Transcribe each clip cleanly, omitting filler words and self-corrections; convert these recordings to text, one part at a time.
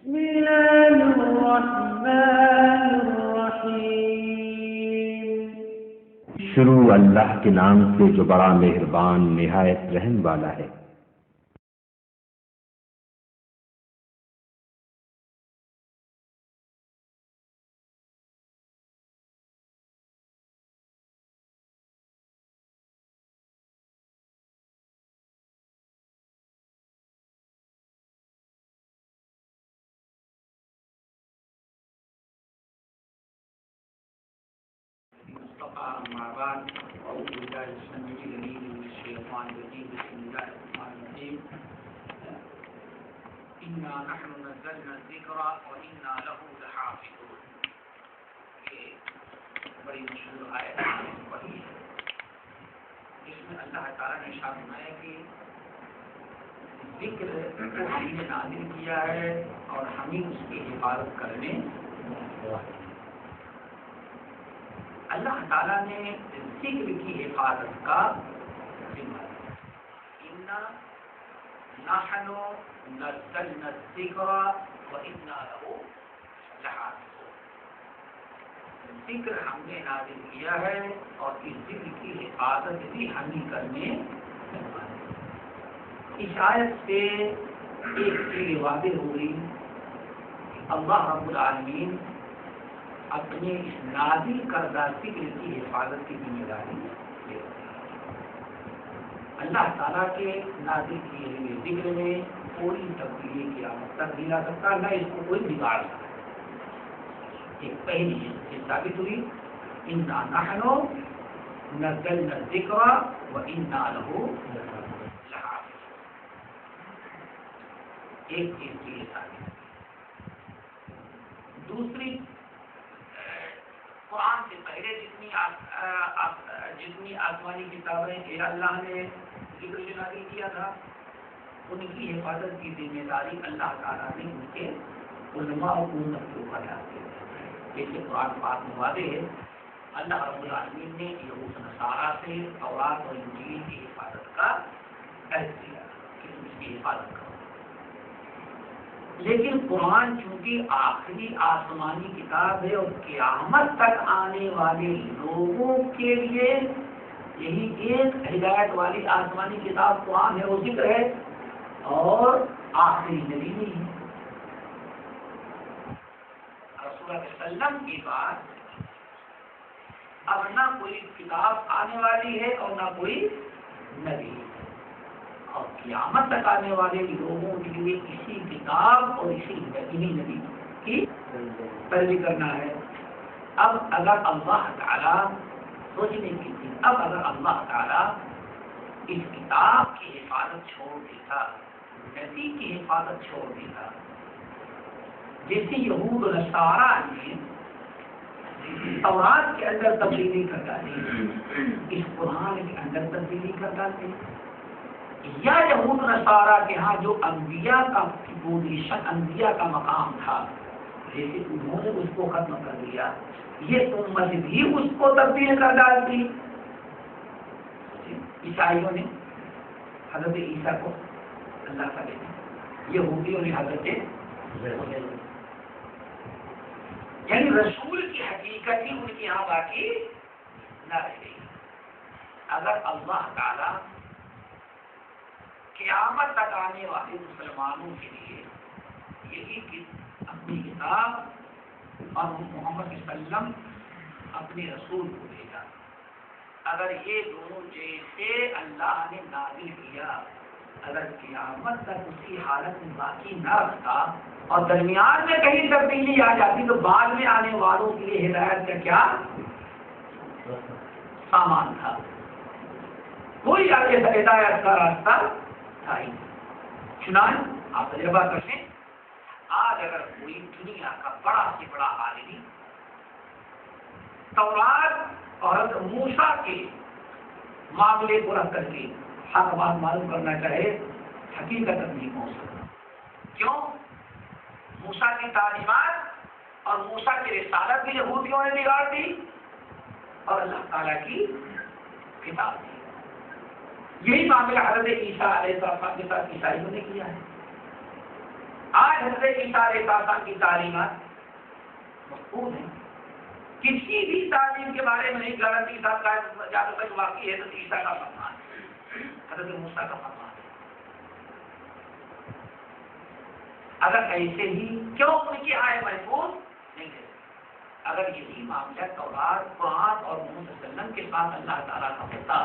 بسم الله الرحمن الرحيم. شروع اللہ کے نام سے جو بڑا مہربان نہایت رحم والا ہے. أما بعد أعوذ بالله السميع العليم من الشيطان الرجيم بسم الله الرحمن الرحيم إنا نحن نزلنا الذكر وإنا له لحافظون. یہ بڑی مشہور آیت پڑھی ہے جس میں اللہ تعالیٰ نے ارشاد فرمایا کہ ذکر کو ہم نے نازل کیا ہے اور ہم ہی اس کی حفاظت کرنے. اللہ تعالیٰ نے ذکر کی حفاظت کا ذمہ دیا. انا نحن نزلنا الذکر وانا له لحافظون. ذکر ہم نے نازل کیا ہے اور اس ذکر کی حفاظت بھی ہم ہی کرنے. اس آیت سے ایک چیز واضح ہو گئی کہ اللہ رب العالمین اپنے اس نازل کردہ ذکر کی حفاظت کی ذمہ داری لے. اللہ تعالیٰ کے نازل کیے ہوئے ذکر میں کوئی تبدیلی قیامت تک نہیں لا سکتا، نہ اس کو کوئی بگاڑ سکتا. ایک پہلی چیز ثابت ہوئی انا نحن نزلنا الذکر وانا له لحافظون. ایک چیز کی ثابت. دوسری، قرآن سے پہلے جتنی آسمانی کتابیں اللہ نے ذکر سے نازل کیا تھا ان کی حفاظت کی ذمہ داری اللہ تعالیٰ نے ان کے علماء اور امت کے اوپر ڈال دی. جیسے قرآن پاک میں واضح ہے اللہ رب العالمین نے یہود نصارہ سے تورات اور انجیل کی حفاظت کا عہد کیا کہ تم اس کی حفاظت کرو. لیکن قرآن چونکہ آخری آسمانی کتاب ہے اور قیامت تک آنے والے لوگوں کے لیے یہی ایک ہدایت والی آسمانی کتاب قرآن ہے، وہ ذکر ہے اور آخری نبی نہیں ہے. رسول اللہ صلی اللہ علیہ وسلم کے بعد اب نہ کوئی کتاب آنے والی ہے اور نہ کوئی نبی ہے، اور قیامت تک آنے والے لوگوں کے لیے اسی کتاب اور اسی نبی کی پیروی کرنا ہے. اب اگر اللہ تعالیٰ سوچنے کی تھی، اب اگر اللہ تعالیٰ اس کتاب کی حفاظت چھوڑ دیتا، نبی کی حفاظت چھوڑ دیتا، جیسے یہود و نصارہ نے تورات کے اندر تبدیلی کر ڈالی اس قرآن کے اندر تبدیلی کر ڈالتے، یا یہود نصارہ کے ہاں جو انبیاء کا پوزیشن، انبیاء کا مقام تھا، جیسے انہوں نے اس کو ختم کر دیا، یہ امت بھی اس کو تبدیل کر ڈالتی. عیسائیوں نے حضرت عیسیٰ کو اللہ کا بیٹا، یہودیوں نے حضرت، یعنی رسول کی حقیقت ہی ان کے یہاں باقی نہ رہ گئی. اگر اللہ تعالی قیامت تک آنے والے مسلمانوں کے لیے یہی اپنی کتاب اور محمد صلی اللہ علیہ وسلم اپنے رسول کو بھیجا، اگر یہ دونوں جیسے اللہ نے نازل کیا اگر قیامت تک اسی حالت میں باقی نہ رکھتا اور درمیان میں کہیں تبدیلی آ جاتی تو بعد میں آنے والوں کے لیے ہدایت کا کیا سامان تھا؟ کوئی آگے ہدایت کا راستہ تھا ہی. چنانچہ آپ تجربہ کر لیں، آج اگر کوئی دنیا کا بڑا سے بڑا عالمی تورات اور موسیٰ کے معاملے کو رکھ کر کے حق بات معلوم کرنا چاہے، حقیقت نہیں پہنچ سکتا. کیوں؟ موسیٰ کی تعلیمات اور موسیٰ کی رسالت بھی یہودیوں نے بگاڑ دی اور اللہ تعالیٰ کی کتاب دی. یہی معاملہ حضرت عیسیٰ علیہ السلام کے ساتھ عیسائیوں نے کیا ہے. آج حضرت عیسیٰ علیہ السلام کی تعلیمات محفوظ ہیں. کسی بھی تعلیم کے بارے میں نہیں گارنٹی صاحب کا جہاں تک واقعی ہے حضرت عیسیٰ کا فرمان ہے، حضرت موسیٰ کا فرمان ہے. اگر ایسے ہی کیوں ان کی آئے محفوظ نہیں ہے؟ اگر یہی معاملہ تورات، قرآن اور محمد صلی اللہ علیہ وسلم کے ساتھ اللہ تعالیٰ کا ہوتا،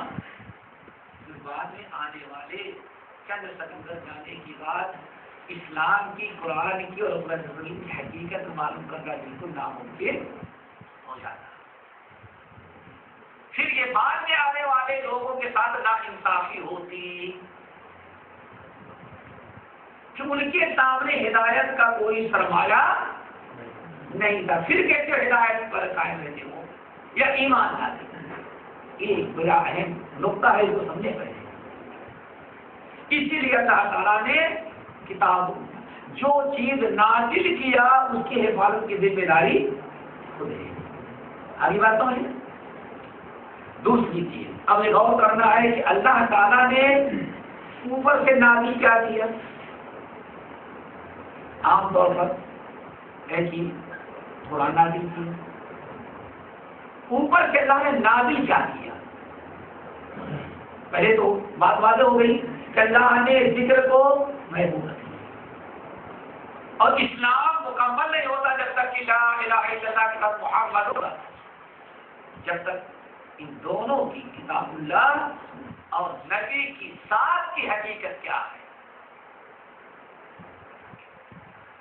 پھر بعد میں آنے والے چند صدیوں جانے کی بات اسلام کی، قرآن کی اور اپنے رسول کی حقیقت معلوم کرنا بالکل ناممکن ہو جاتا. پھر یہ بعد میں آنے والے لوگوں کے ساتھ ناانصافی ہوتی کہ ان کے سامنے ہدایت کا کوئی سرمایہ نہیں تھا. پھر کیسے ہدایت پر قائم رہتے ہو یا ایمان لاتے؟ یہ بڑا اہم نقطہ ہے، اس کو سمجھے پہلے. اسی لیے اللہ تعالیٰ نے کتاب جو چیز نازل کیا اس کی حفاظت کی ذمہ داری خود ہے. آگے بات تو ہے. دوسری چیز اب یہ غور کرنا ہے کہ اللہ تعالیٰ نے اوپر سے نازل کیا کیا. عام طور پر ایک چیز تھوڑا نازل کیا، اوپر سے اللہ نے نازل کیا کیا. پہلے تو بات واضح ہو گئی کہ اللہ نے ذکر کو محفوظ رکھا، اور اسلام مکمل نہیں ہوتا جب تک کہ لا الہ الا اللہ کے ساتھ محمد ہوگا. جب تک ان دونوں کی کتاب اللہ اور نبی کی ساتھ کی حقیقت کیا ہے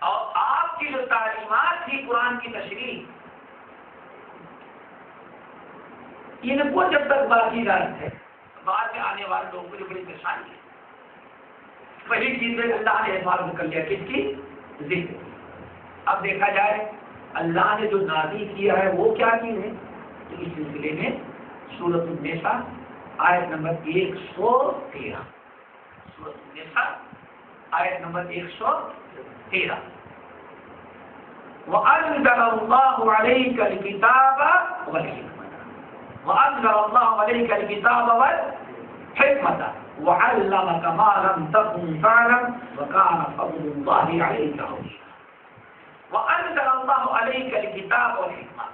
اور آپ کی جو تعلیمات تھی قرآن کی تشریح، ان کو جب تک باقی رکھ ہے بعد میں آنے والے لوگوں کو جو بڑی پریشانی ہے. پہلی چیز میں اللہ نے حفاظت کر لیا کس کی؟ ذکر. اب دیکھا جائے اللہ نے جو نازل کیا ہے وہ کیا چیز ہے، تو اس سلسلے میں سورۃ النساء آیت نمبر 113، سورۃ النساء آیت نمبر 113، وَأَنزَلَ اللَّهُ عَلَيْكَ الْكِتَابَ وَالْحِكْمَةَ وَأَنزَلَ اللَّهُ عَلَيْكَ الْكِتَابَ وَالْحِكْمَةَ وَعَلَّمَكَ مَا لَمْ تَكُنْ تَعْلَمْ وَكَانَ فَضْلُ اللَّهِ عَلَيْكَ عَظِيمًا. وَأَنزَلَ اللَّهُ عَلَيْكَ الْكِتَابَ وَالْحِكْمَةَ،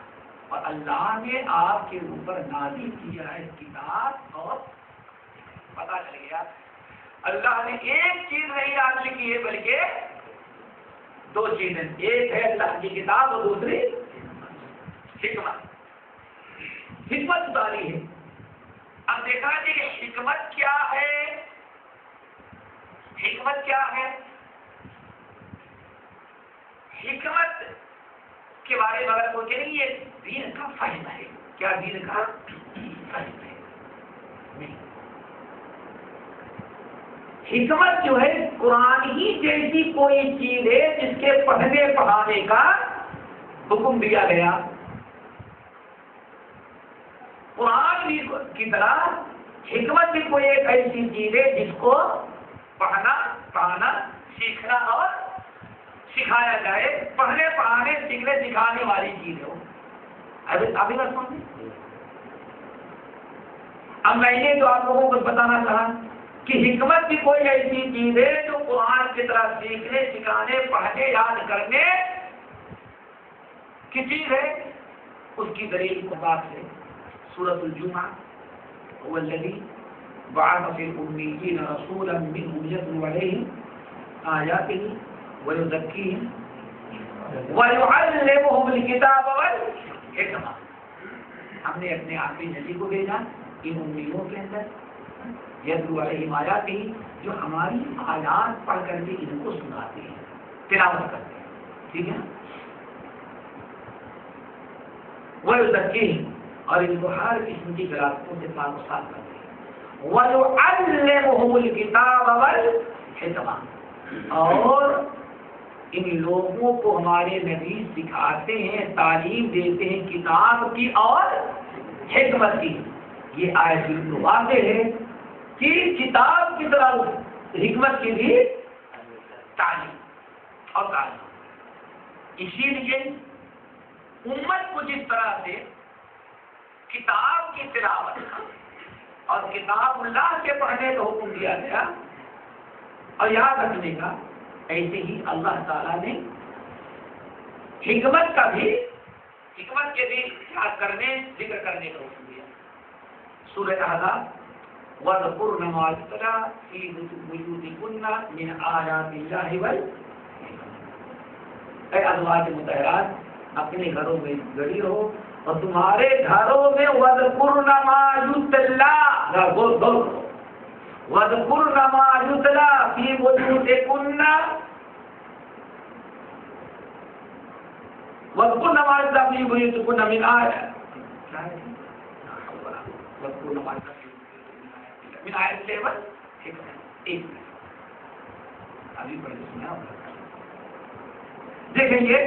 اور اللہ نے آپ کے اوپر نازل کیا ہے کتاب اور پتہ چل گیا اللہ نے ایک چیز نہیں نازل کی ہے بلکہ دو چیزیں، ایک ہے اللہ کی کتاب اور دوسری حکمت. حکمت اتاری ہے. اب دیکھا جی کہ حکمت کیا ہے، حکمت کیا ہے. حکمت کے بارے میں اگر سوچے نہیں یہ دین کا فہم ہے. کیا دین کا فہم ہے؟ نہیں. حکمت جو ہے قرآن ہی جیسی کوئی چیز ہے جس کے پڑھنے پڑھانے کا حکم دیا گیا. قرآن کی طرح حکمت بھی کوئی ایک ایسی چیز ہے جس کو پڑھنا پڑھانا سیکھنا اور سکھایا جائے. پڑھنے پڑھانے سیکھنے سکھانے والی چیز ہو. ابھی بات سمجھے. اب میں نے جو آپ لوگوں کو بتانا چاہا کہ حکمت بھی کوئی ایسی چیز ہے جو قرآن کی طرح سیکھنے سکھانے پڑھنے یاد کرنے کی چیز ہے. اس کی دلیل کو بات ہے سورۃ الجمعہ، هو الذی بعث فی الامیین رسولا منهم یتلو علیہم آیاتہ ویزکیہم ویعلمہم الکتاب والحکمہ. ہم نے اپنے آخری نبی کو بھیجا ان امیوں کے اندر یتلو علیہم آیاتہ، جو ہماری آیات پڑھ کر کے ان کو سناتے ہیں، تلاوت کرتے ہیں. ٹھیک ہے. ویزکیہم، اور ان کو ہر قسم کی غلطیوں سے پاک و صاف کرتے ہیں. وَيُعَلِّمُهُمُ الْكِتَابَ وَالْحِكْمَةَ، اور ان لوگوں کو ہمارے نبی سکھاتے ہیں، تعلیم دیتے ہیں کتاب کی اور حکمت کی. یہ آیت بالکل واضح ہے کہ کتاب کی طرح حکمت کی بھی تعلیم اور تعلیم. اسی لیے امت کو جس طرح سے کتاب کی تلاوت اور کتاب اللہ کے پڑھنے کا حکم دیا گیا اور یاد رکھنے کا، ایسے ہی اللہ تعالیٰ نے حکمت کے بھی یاد کرنے ذکر کرنے کا حکم دیا. سورہ احزاب وَاذْكُرْنَ مَا يُتْلَىٰ فِي بُيُوتِكُنَّ مِنْ آيَاتِ اللَّهِ وَالْحِكْمَةِ. اے ازواج مطہرات اپنے گھروں میں گڑی رہو اور تمہارے گھروں میں وَاذْكُرْنَ مَا يُتْلَىٰ وَاذْكُرْنَ مَا يُتْلَىٰ فِي بُيُوتِكُنَّ وَاذْكُرْنَ مَا يُتْلَىٰ فِي بُيُوتِكُنَّ مِنْ آيَاتِ من آیت لیول ایک ابھی پڑھ کے سنا ہوگا. دیکھیں یہ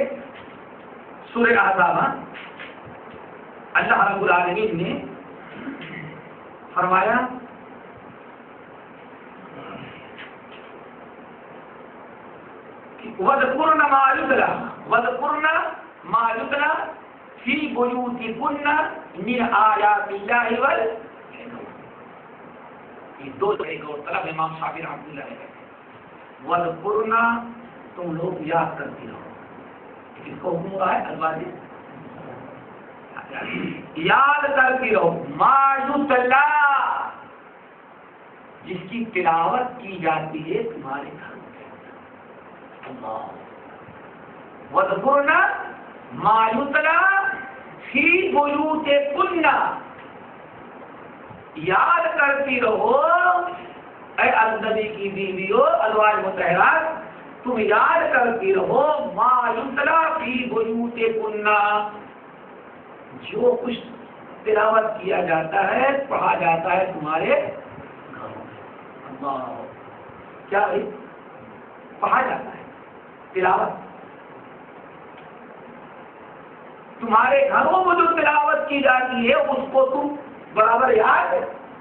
سورہ احزاب اللہ رب العالمین نے فرمایا وَاذْكُرْنَ مَا يُتْلَىٰ وَاذْكُرْنَ مَا يُتْلَىٰ فِي بُيُوتِكُنَّ مِنْ آيَاتِ اللَّهِ وَالْحِكْمَةِ. یہ دو جگہ کا طلب امام شافعی رحمۃ اللہ علیہ نے وَاذْكُرْنَ تم لوگ یاد کرتی رہو. اس کو حکم ہوا ہے ازواج یاد کرتی رہو ما یتلیٰ جس کی تلاوت کی جاتی ہے تمہارے گھر میں. اللہ وَاذْكُرْنَ ما یتلیٰ فی بیوتکن یاد کرتی رہو اے نبی کی بیویوں ازواج مطہرات تم یاد کرتی رہو ما یتلیٰ فی بیوتکن جو کچھ تلاوت کیا جاتا ہے پڑھا جاتا ہے تمہارے گھروں میں. اللہ کیا ہے پڑھا جاتا ہے تلاوت تمہارے گھروں میں جو تلاوت کی جاتی ہے اس کو تم برابر یاد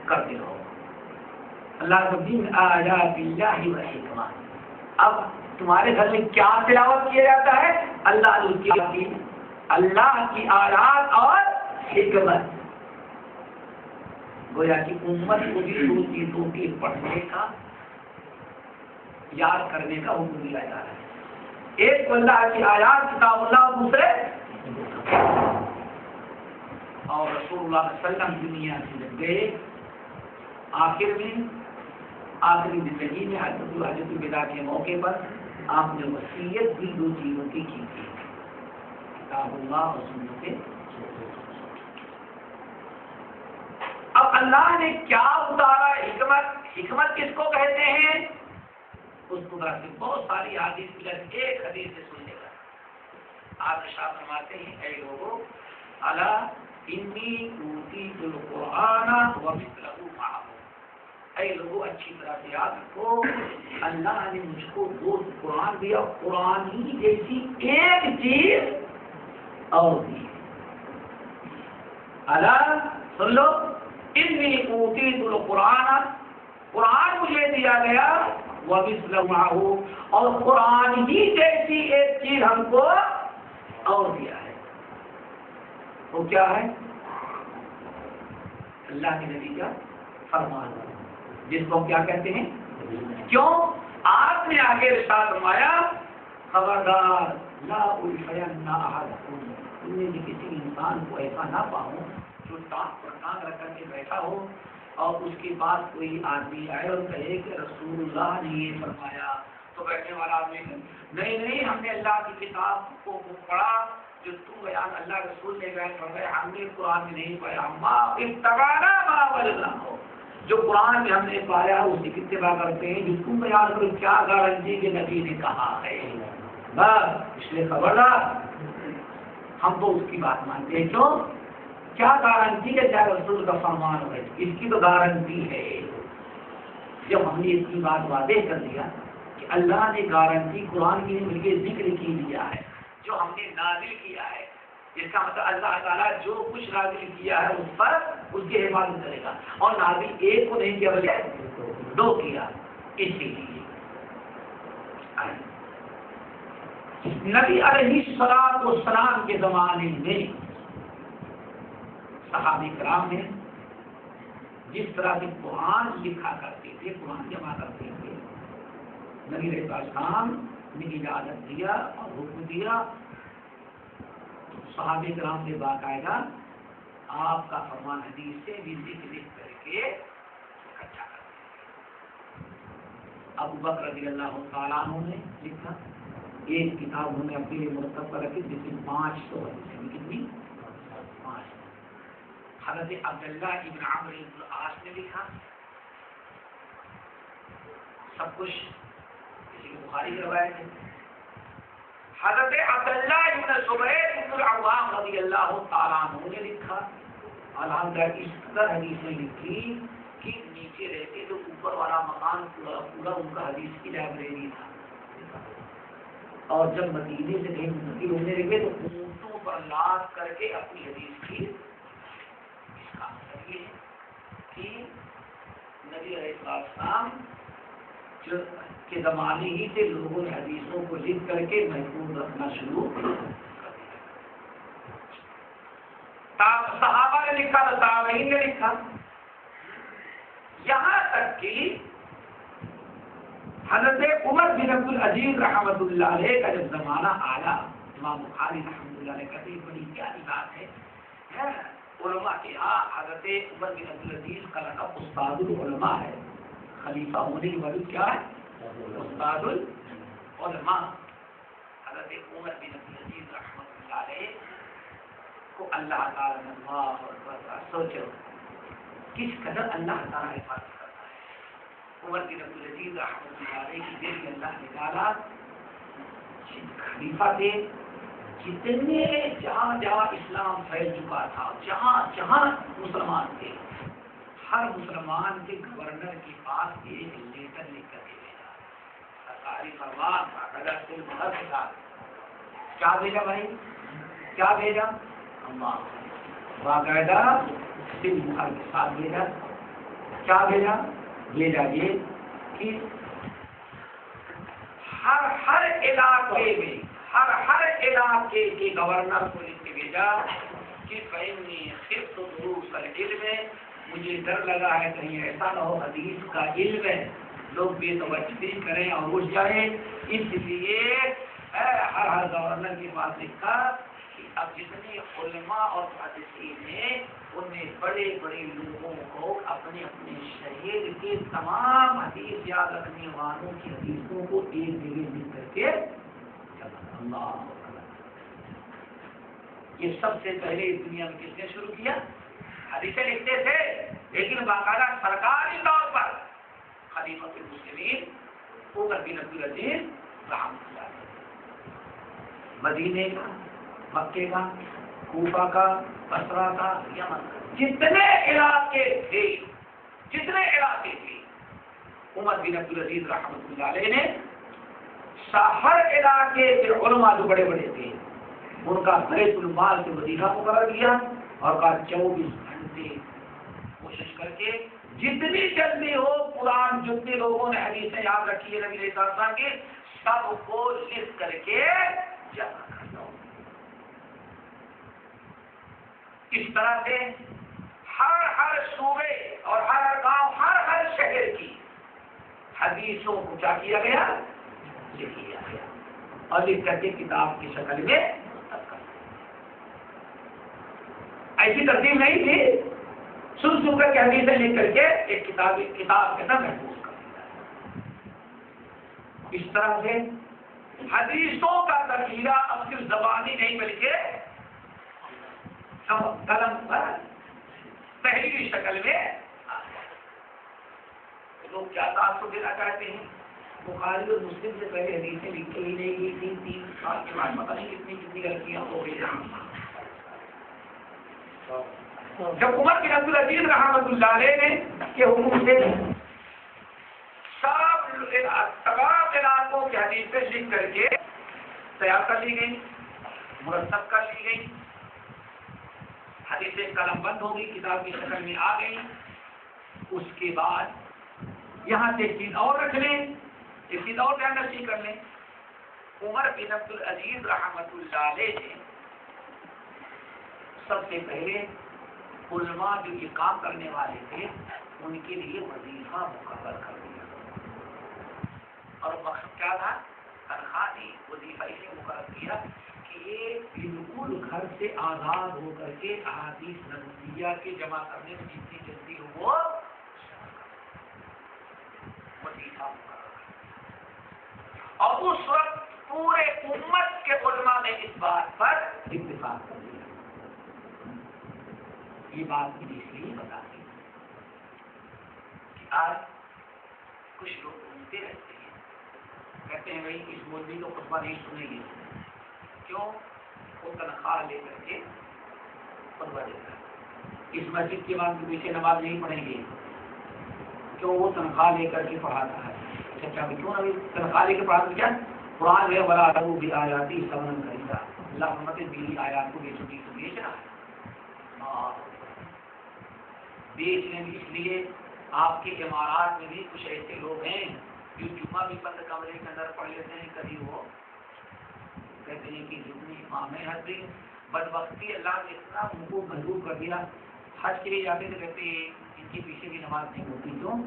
کرتے رہو. اللہ کو دین آیات اللہ والحکمہ. اب تمہارے گھر میں کیا تلاوت کیا جاتا ہے اللہ کی آیات اور حکمت. گویا کہ امت کو بھی دو چیزوں کے پڑھنے کا یاد کرنے کا حکم دیا جا رہا ہے. ایک تو اللہ کی آیات کتاب اللہ اور دوسرے اور رسول اللہ صلی اللہ علیہ وسلم دنیا سے جب گئے آخر میں آخری زندگی میں حجۃ الوداع کے موقع پر آپ نے وصیت بھی دو چیزوں کی تھی کتاب اللہ اور سنت. اب اللہ نے کیا اتارا حکمت کس کو کہتے ہیں اس کو بہت ساری حدیث ملت ایک حدیث سے سننے کا. آپ ارشاد فرماتے ہیں اے لوگوں الا انی اوتیت القرآن ومثلہ معہ. اے لوگوں اچھی طرح سے یاد رکھو اللہ نے مجھ کو دو قرآن دیا قرآن ہی جیسی ایک چیز اور دی. الا سن لو انی اوتیت القرآن قرآن مجھے دیا گیا ومثلہ معہ اور قرآن ہی جیسی ایک چیز ہم کو اور دیا ہے. وہ کیا ہے اللہ کے نبی کا فرمان جس کو کیا کہتے ہیں. کیوں آپ نے آگے ارشاد فرمایا خبردار لا الفین احدکم تم نے کسی انسان کو ایسا نہ پاؤ جو ٹانگ پر ٹانگ رکھ کر کے بیٹھا ہو اور اس کے پاس کوئی آدمی آئے اور کہے کہ رسول اللہ نے یہ فرمایا تو بیٹھنے والا آدمی نہیں ہم نے اللہ کی کتاب کو پڑھا جو تم بیان اللہ رسول نے بیان فرمایا ہم نے قرآن میں نہیں پایا ما وجدنا ہو جو قرآن میں ہم نے پایا اسی کی اتباع کرتے ہیں جو تم بیان کرو کیا گارنٹی کے نبی نے کہا ہے بس اس لیے خبردار ہم تو اس کی بات مانتے ہیں. کیوں کیا گارنٹی ہے چاہے رسول کا فرمان ہو اس کی تو گارنٹی ہے. جب ہم نے اس کی بات واضح کر دیا کہ اللہ نے گارنٹی قرآن کی مل کے ذکر کی دیا ہے جو ہم نے نازل کیا ہے اس کا مطلب اللہ تعالیٰ جو کچھ نازل کیا ہے اس پر اس کی حفاظت کرے گا. اور نازل ایک کو نہیں کیا بلکہ دو کیا. اسی لیے نبی علیہ الصلوۃ والسلام کے زمانے میں صحابہ کرام نے جس طرح سے قرآن لکھا کرتے تھے قرآن جمع کرتے تھے نبی علیہ السلام نے اجازت دیا اور حکم دیا، صحابہ کرام نے باقاعدہ آپ کا فرمان حدیث سے بھی لکھ کر کے اکٹھا کر دیا۔ ابو بکر رضی اللہ تعالیٰ عنہ نے لکھا، ایک کتاب انہوں نے اپنے لیے مرتب کر رکھی جس میں 500 حدیثیں، کتنی؟ 500۔ حضرت عبداللہ ابن عمرو بن العاص نے لکھا، سب کچھ کسی کی بخاری کی روایت ہے۔ حضرت عبداللہ ابن زبیر بن العوام رضی اللہ تعالیٰ عنہ نے لکھا، الحمدللہ اس قدر حدیثیں لکھی کہ نیچے رہتے تو اوپر والا مکان پورا ان کا حدیث کی لائبریری تھا، اور جب مدینے سے کہیں منتقل ہونے لگے تو اونٹوں پر لاد کر کے اپنی حدیث کی، اس کا مطلب یہ ہے کہ نبی علیہ السلام کے زمانے ہی سے لوگوں نے حدیثوں کو لکھ کر کے محفوظ رکھنا شروع کر دیا۔ صحابہ نے لکھا تو تابعین نے لکھا، یہاں تک کہ حضرت عمر بن عبد العزیز رحمۃ اللہ علیہ کا جب زمانہ آیا، امام بخاری رحمۃ اللہ علیہ کہتے ہیں بڑی پیاری بات ہے، علماء کے ہاں حضرت عمر بن عبد العزیز کا لقب استاد العلماء ہے، خلیفہ ہونے کی وجہ کیا ہے؟ استاد العلماء۔ حضرت عمر بن عبد العزیز رحمۃ اللہ علیہ کو اللہ تعالیٰ نے سوچو کس قدر اللہ تعالیٰ حفاظت کرتا ہے۔ عمر بن عبد العزیز رحمۃ اللہ علیہ کی دل میں اللہ نے ڈالا، خلیفہ تھے، جتنے جہاں جہاں اسلام پھیل چکا تھا، جہاں جہاں مسلمان تھے، ہر مسلمان کے گورنر کے پاس ایک لیٹر لکھ کر کے بھیجا، سرکاری فرمان باقاعدہ سے مہر کے ساتھ۔ کیا بھیجا بھائی؟ کیا بھیجا؟ باقاعدہ سے مہر کے ساتھ بھیجا۔ کیا بھیجا؟ بھیجا یہ کہ ہر علاقے میں ہر علاقے کے گورنر کو لکھ کے بھیجا کہ فإنی خفت دروس العلم، مجھے ڈر لگا ہے کہیں ایسا نہ ہو حدیث کا علم ہے لوگ بے توجہی کریں اور اٹھ جائیں، اس لیے ہر گورنر کے پاس لکھا کہ اب جتنے علماء اور محدثین ہیں ان میں بڑے بڑے لوگوں کو اپنے اپنے شہر کے تمام حدیث یاد رکھنے والوں کی حدیثوں کو ایک جگہ لکھ کر کے اللہ، یہ سب سے پہلے اس دنیا میں کس نے شروع کیا؟ حدیثیں لکھتے تھے، لیکن باقاعدہ سرکاری طور پر خلیفۃ المسلمین عمر بن عبد العزیز رحمۃ اللہ علیہ، مدینے کا، مکے کا، کوفہ کا، بصرہ کا، یمن کا، جتنے علاقے تھے عمر بن عبد العزیز رحمۃ اللہ علیہ نے ہر علاقے کے علماء جو بڑے بڑے تھے ان کا بیت المال سے وظیفہ مقرر کیا اور کہا 24 گھنٹے کوشش کر کے جتنی جلدی ہو قرآن جتنے لوگوں نے حدیثیں یاد رکھی ہے نبی علیہ السلام کی سب کو لکھ کر کے جمع کر دو۔ اس طرح سے ہر صوبے اور ہر گاؤں ہر شہر کی حدیثوں کو کیا کیا گیا؟ لکھ لیا گیا اور لکھ کر کے کتاب کی شکل میں ایسی ترتیب نہیں تھی، سن کر کے حدیثیں لکھ کر کے ایک کتاب کے اندر محفوظ کر دیا۔ اس طرح سے حدیثوں کا ذخیرہ اب صرف زبانی نہیں بلکہ قلم پر تحریری شکل میں لوگ کیا تعصب دینا چاہتے ہیں؟ بخاری اور مسلم سے پہلے حدیثیں لکھی ہی نہیں گئی تھی، 3 سال کے بعد پتہ نہیں کتنی غلطیاں ہو گئی۔ جب عمر بن عبد العزیز رحمۃ اللہ علیہ نے کے حکم سے تمام علاقوں کی حدیثیں لکھ کر کے تیار کر لی گئی، مرتب کر لی گئی، حدیثیں قلم بند ہو گئی، کتاب کی شکل میں آ گئی۔ اس کے بعد یہاں سے ایک چیز اور رکھ لیں، ایک چیز اور دھیان نشی کر لیں، عمر بن عبد العزیز رحمۃ اللہ علیہ نے سب سے پہلے علماء جو یہ کام کرنے والے تھے ان کے لیے وظیفہ مقرر کر دیا، اور مقصد کیا تھا؟ تنخواہ دی، وظیفہ اسے مقرر کیا کہ یہ بالکل گھر سے آزاد ہو کر کے احادیث نبویہ کے جمع کرنے میں جتنی جلدی ہو وہ وظیفہ مقرر، اور اس وقت پورے امت کے علماء نے اس بات پر اتفاق کر لیا۔ یہ بات مجھے اس لیے بتا دی کہ آج کچھ لوگ سنتے رہتے ہیں، کہتے ہیں بھائی اس مولوی کو خطبہ نہیں سنیں گے، کیوں؟ وہ تنخواہ لے کر کے خطبہ دیتا ہے۔ اس مسجد کے بعد کے پیچھے نماز نہیں پڑھیں گے، کیوں؟ وہ تنخواہ لے کر کے پڑھاتا ہے۔ اچھا کیوں ابھی تنخواہ لے کے پڑھاتا کیا؟ قرآن ہے ولا تروا بآیاتی ثمنا قلیلا، اللہ فرماتے میری آیات کو بیچو گی تو بیچنا ہے، بیچ لیں اس لیے آپ کے عمارات میں بھی کچھ ایسے لوگ ہیں جو جمعہ بھی بند کمرے کے اندر پڑھ لیتے ہیں، کبھی وہ کہتے ہیں کہ جتنی امام ہے ہر دن بدبختی اللہ نے اتنا ان کو محبوب کر دیا، حج کے لیے جاتے تھے کہتے ہیں ان کے پیچھے بھی نماز نہیں ہوتی، کیوں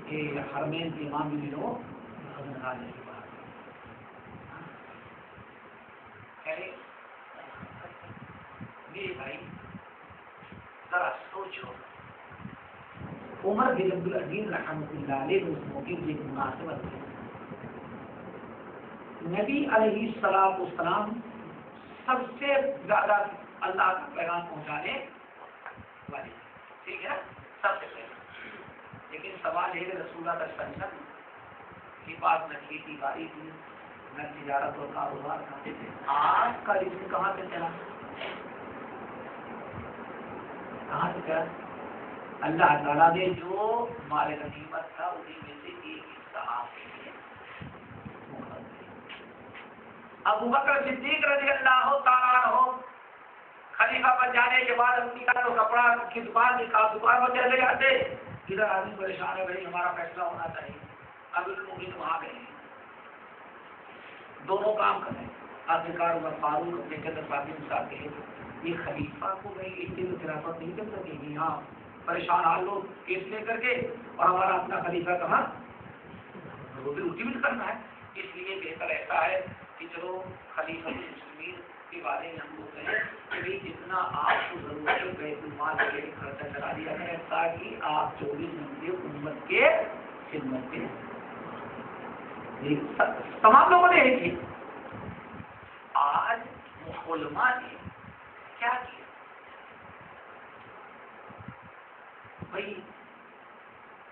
کہ حرمین کے امام بھی لوگ نکالنے کی بات ہے۔ میرے بھائی ذرا سوچو، عمر بن عبدالعزیز رحمۃ اللہ علیہ نے اس موقع کی ایک مناسبت کی، نبی علیہ السلام سب سے زیادہ اللہ کا پیغام پہنچانے والے، ٹھیک ہے، سب سے پہلے، لیکن سوال ہے کہ رسول اللہ صلی اللہ علیہ وسلم کے پاس نہ کھیتی باڑی تھی، نہ تجارت اور کاروبار تھا، آج کا رزق کہاں سے چلا؟ کہاں سے چلا؟ اللہ تعالیٰ نے جو مال غنیمت تھا انہیں میں سے ایک حصہ آپ کے لیے مقرر کیا۔ ابو بکر صدیق رضی اللہ تعالیٰ عنہ خلیفہ بن جانے کے بعد اپنی کپڑا کی دکان میں چلے جاتے، ادھر آدمی پریشان ہے بھائی ہمارا فیصلہ ہونا چاہیے، اب المؤمنین وہاں گئے ہیں، دونوں کام کریں، آخرکار عمر فاروق اپنے قدر فاطمہ صاحب کے یہ خلیفہ کو بھائی اس دن خلافت نہیں کر سکے گی، ہاں پریشان حال لوگ کیس لے کر کے، اور ہمارا اپنا خلیفہ کہاں روزی روٹی بھی کرنا ہے، اس لیے بہتر ایسا ہے کہ چلو خلیفہ المسلمین کے بارے میں ہم لوگ کہیں کہ جتنا آپ کو ضرورت ہے بیت المال کے لیے خرچہ کرا دیا ہے تاکہ آپ 24 گھنٹے امت کے خدمت میں، تمام لوگوں نے یہی کیا۔ آج علماء نے کیا کیا بھائی؟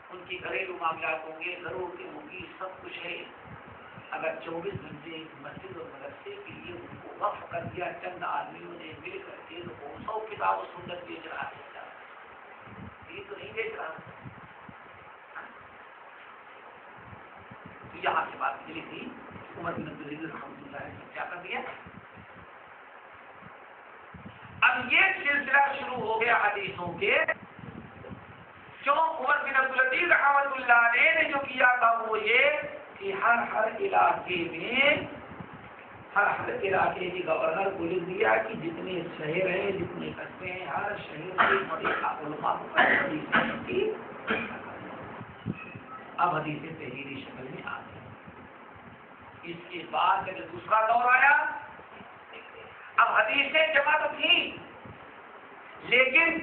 ان کی گھریلو معاملات ہوں گے، ضرورتیں ہوں گی، سب کچھ ہے، اگر 24 گھنٹے مسجد اور مدرسے کے لیے ان کو وقف کر دیا چند آدمیوں نے مل کر کے، تو 100 کتاب و سنت بیچ رہا ہے، یہ تو نہیں بیچ رہا۔ تو یہاں سے بات چلی تھی، عمر بن عبدالعزیز رحمۃ اللہ نے کیا کر دیا؟ اب یہ سلسلہ شروع ہو گیا حدیثوں کے، جو عمر بن عبدالعزیز رحمۃ اللہ علیہ نے جو کیا تھا وہ یہ کہ ہر علاقے میں ہر علاقے کے گورنر کو لکھ دیا کہ جتنے شہر ہیں جتنے قصبے ہیں ہر شہر کے بڑے علماء کو حدیث کی، اب حدیث تحریری شکل میں آ گئی۔ اس کے بعد جب دوسرا دور آیا، اب حدیثیں جمع تو تھیں لیکن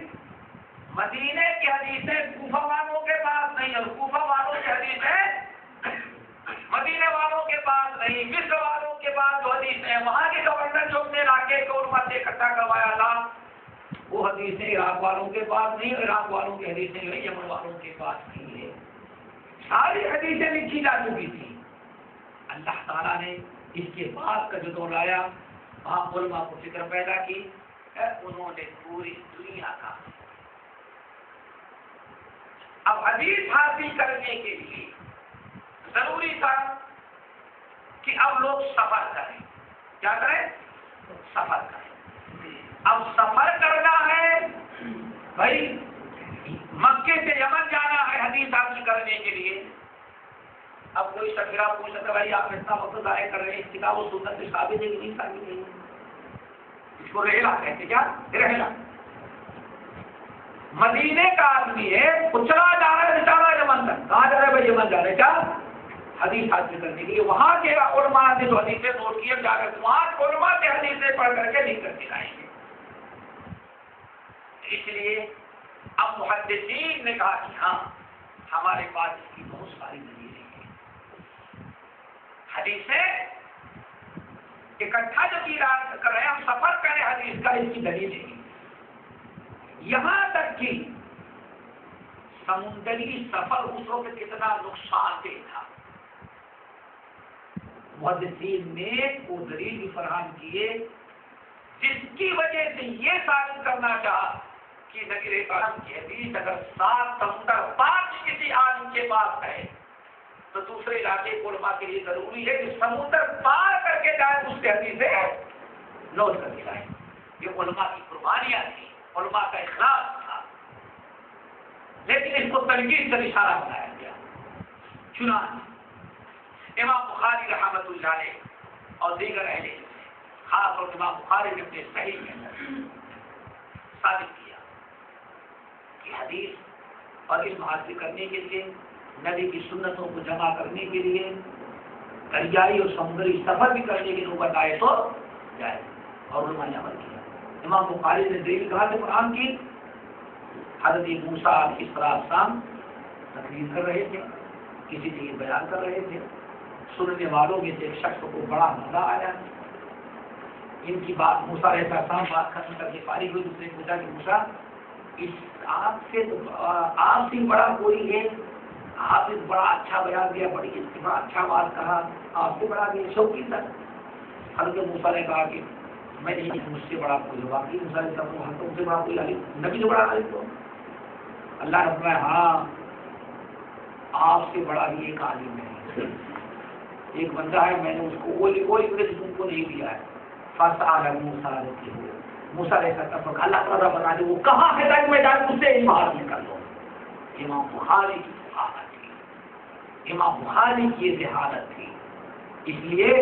مدینے کی حدیثیں کوفہ والوں کے پاس نہیں، اور کوفہ والوں کی حدیثیں مدینے والوں کے پاس نہیں، مصر والوں کے پاس جو حدیثیں ہیں، وہاں کے گورنر جو اپنے علاقے کو علماء سے اکٹھا کروایا تھا وہ حدیثیں عراق والوں کے پاس نہیں، عراق والوں کی حدیثیں جو ہے یمن والوں کے پاس نہیں ہے، ساری حدیثیں لکھی جا چکی تھی۔ اللہ تعالیٰ نے اس کے بعد کا جو دور آیا وہاں علماء کو فکر پیدا کی، انہوں نے پوری دنیا کا اب حدیث حاصل کرنے کے لیے ضروری تھا کہ اب لوگ سفر کریں، کیا کریں؟ سفر کریں۔ اب سفر کرنا ہے بھائی، مکے سے یمن جانا ہے حدیث حاصل کرنے کے لیے۔ اب کوئی شخص پوچھ سکتا ہے بھائی آپ اتنا وقت ضائع کر رہے ہیں، اس کتاب و سنت سے ثابت ہے کہ نہیں ثابت ہے؟ اس کو رحلہ کہتے، کیا رحلہ؟ مدینے کا آدمی ہے، وہ چلا جا رہا ہے بیچارہ یمن تک، کہاں جا رہا ہے بھائی؟ یمن جا رہا ہے، کیا حدیث حاصل کرنے کے لیے وہاں کے علماء نے جو حدیثیں نوٹ کی جا کر وہاں علماء سے حدیثیں پڑھ کر کے لکھ کر کے لائیں گے. اس لیے اب محدثین نے کہا کہ ہاں ہمارے پاس اس کی بہت ساری دلیلیں ہیں. حدیثیں اکٹھا جو قرآن کر رہے ہیں ہم سفر کریں حدیث کا اس کی دلیل ہے. یہاں تک کہ سمندری سفر اس وقت کتنا نقصان دہ تھا. محدثین نے وہ دلیل بھی فراہم کیے جس کی وجہ سے یہ ثابت کرنا چاہا کہ نبی کرم کی حدیث اگر 7 سمندر پار کسی عالم کے پاس ہے تو دوسرے علاقے کو علماء کے لیے ضروری ہے کہ سمندر پار کر کے جائے اس کے حدیثیں نوٹ کر کے لائیں. یہ علماء کی قربانیاں تھیں, علماء کا اخلاص تھا, لیکن اس کو تنقید کا اشارہ بنایا گیا. چنانچہ امام بخاری رحمۃ اللہ علیہ اور دیگر اہل علم خاص اور امام بخاری نے اپنے صحیح کے اندر ثابت کیا کہ حدیث اور علم حاصل کرنے کے لیے نبی کی سنتوں کو جمع کرنے کے لیے دریائی اور سمندری سفر بھی کرنے کی نوبت آئے تو جائے, اور علماء نے عمل کیا. امام بخاری نے دلیل کہا کہ قرآن کی حضرت موسیٰ علیہ السلام تقریر کر رہے تھے, کسی چیز بیان کر رہے تھے, سننے والوں میں سے ایک شخص کو بڑا مزہ آیا. ان کی بات موسیٰ علیہ السلام بات ختم کر کے فارغ ہوئی. دوسرے نے پوچھا کہ موسیٰ اس آپ سے بڑا کوئی ہے, آپ نے بڑا اچھا بیان دیا, بڑا اچھا بات کہا, آپ سے بڑا بھی شوقی تھا. حضرت موسیٰ نے کہا کہ میں نہیں, مجھ سے بڑا کوئی ہوگا. موسیٰ علیہ السلام سے بڑا کوئی عالم, نبی سے بڑا عالم تو اللہ نے فرمایا ہاں آپ سے بڑا بھی ایک عالم ہے, ایک بندہ ہے, میں نے اس کو کوئی تم کو نہیں دیا ہے. فَسَأَلَ مُوسَىٰ موسیٰ علیہ السلام اللہ تعالیٰ بتا دے وہ کہاں ہے تاکہ میں جان اس سے علم حاصل کر لوں. امام بخاری کی ذہانت تھی, امام بخاری کی یہ ذہانت تھی. اس لیے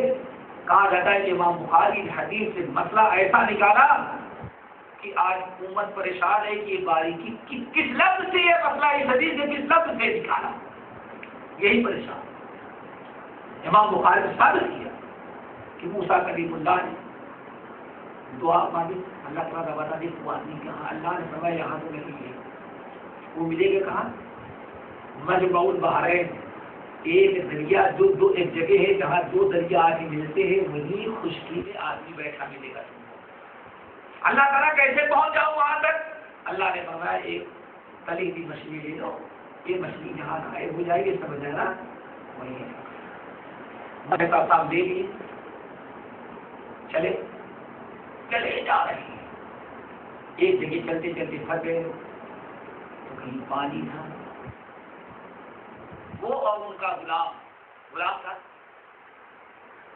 کہا جاتا ہے کہ امام بخاری نے حدیث سے مسئلہ ایسا نکالا کہ آج امت پریشان ہے کہ یہ باریکی کس لفظ سے یہ مسئلہ اس حدیث سے کس لفظ سے نکالا, یہی پریشان. امام بخاری نے ثابت کیا کہ موسیٰ کلیم اللہ نے دعا مانگی, اللہ تعالیٰ بتا دے وہ آدمی کہاں, اللہ نے فرمایا یہاں تو نہیں ہے. وہ ملے گا کہاں؟ مجمع البحرین, ایک دریا جو ایک جگہ ہے جہاں دو دریا آ کے ملتے ہیں, وہی خشکی میں آدمی بیٹھا ملے گا. اللہ تعالیٰ کیسے پہنچ جاؤ وہاں تک؟ اللہ نے فرمایا ایک تلی ہوئی مچھلی لے لو, یہ مچھلی جہاں غائب ہو جائے گی سمجھ جانا وہی ہے. صاحب دے لیے چلے جا رہے ہیں. ایک جگہ چلتے چلتے پھنس گئے تو کہیں پانی تھا. وہ اور ان کا غلام تھا,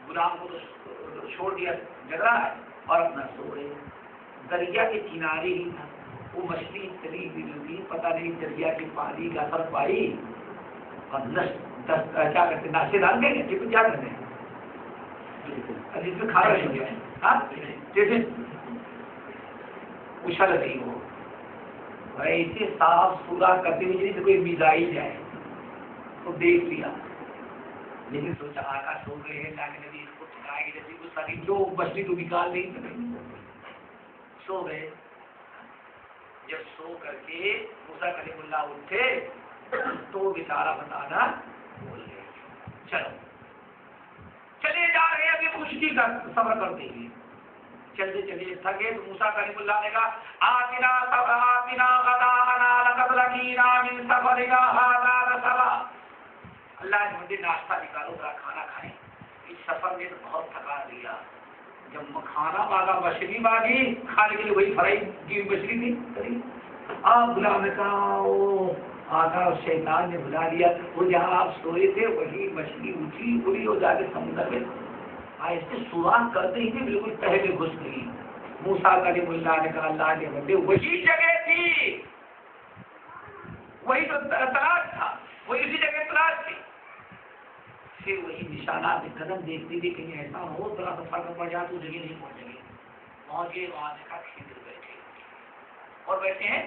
غلام کو تو چھوڑ دیا جگ رہا ہے اور اپنا سو رہے. دریا کے کنارے ہی تھا. وہ مچھلی چلی ہوئی, پتہ نہیں دریا کے پانی کا اثر پائی اور کیا کرتے ناشتے ڈال دیں گے کیا کرتے ہیں جس میں کھا رہے ہیں جیسے اچھل رہی ہو ایسے صاف ستھرا کرتے ہوئے تو کوئی میزائل جائے تو دیکھ لیا, لیکن سوچا آقا سو گئے ہیں جانے نبی اس کو ٹھکائے گی جیسے کچھ ساری جو مچھلی تو نکال نہیں سکے. سو گئے. جب سو کر کے موسیٰ کلیم اللہ اٹھے تو بیچارہ بتانا بول گئے. چلے جا رہے ابھی خشکی کا سفر کرتے ہوئے چلتے چلے تھکے تو موسیٰ کلیم اللہ نے کہا آتنا غداءنا لقد لقینا من سفرنا ھذا نصبا. اللہ نے مجھے ناشتہ نکالو ذرا کھانا کھائیں, اس سفر میں تو بہت تھکا دیا. جب کھانا مانگا مچھلی مانگی, کھانے کے لیے وہی فرائی کی مچھلی تھی. آپ غلام نے کہا آقا شیطان نے بلا دیا, وہ جہاں آپ سوئے تھے وہی مچھلی اٹھی اڑی اور جا کے سمندر میں ایسے سوراخ کرتے ہی بالکل پہلے گھس گئی. موسیٰ کلیم اللہ نے کہا اللہ کے بندے وہی جگہ تھی, وہی تو تلاش تھا, وہی اسی جگہ تلاش تھی. پھر وہی نشانات قدم دیکھتی تھی کہ ایسا ہو ذرا سا فرق پڑ جائے تو جگہ نہیں پہنچے گی. پہنچے وہاں دیکھا کھیت بیٹھے اور بیٹھے ہیں.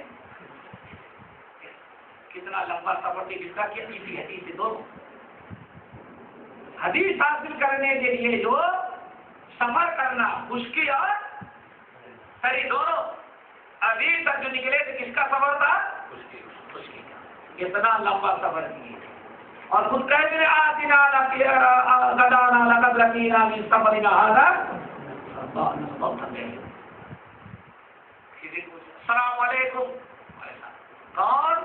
کتنا لمبا سفر تھی کس کا کیا اسی حدیث سے دونوں حدیث حاصل کرنے کے لیے جو سفر کرنا، خشکی اور سری دونوں، ابھی تک جو نکلے تھے کس کا سفر تھا؟ خشکی کا. اتنا لمبا سفر کیے اور خود کہتے ہیں آتنا غدانا لقد لقینا من سفرنا هذا. السلام علیکم. کون؟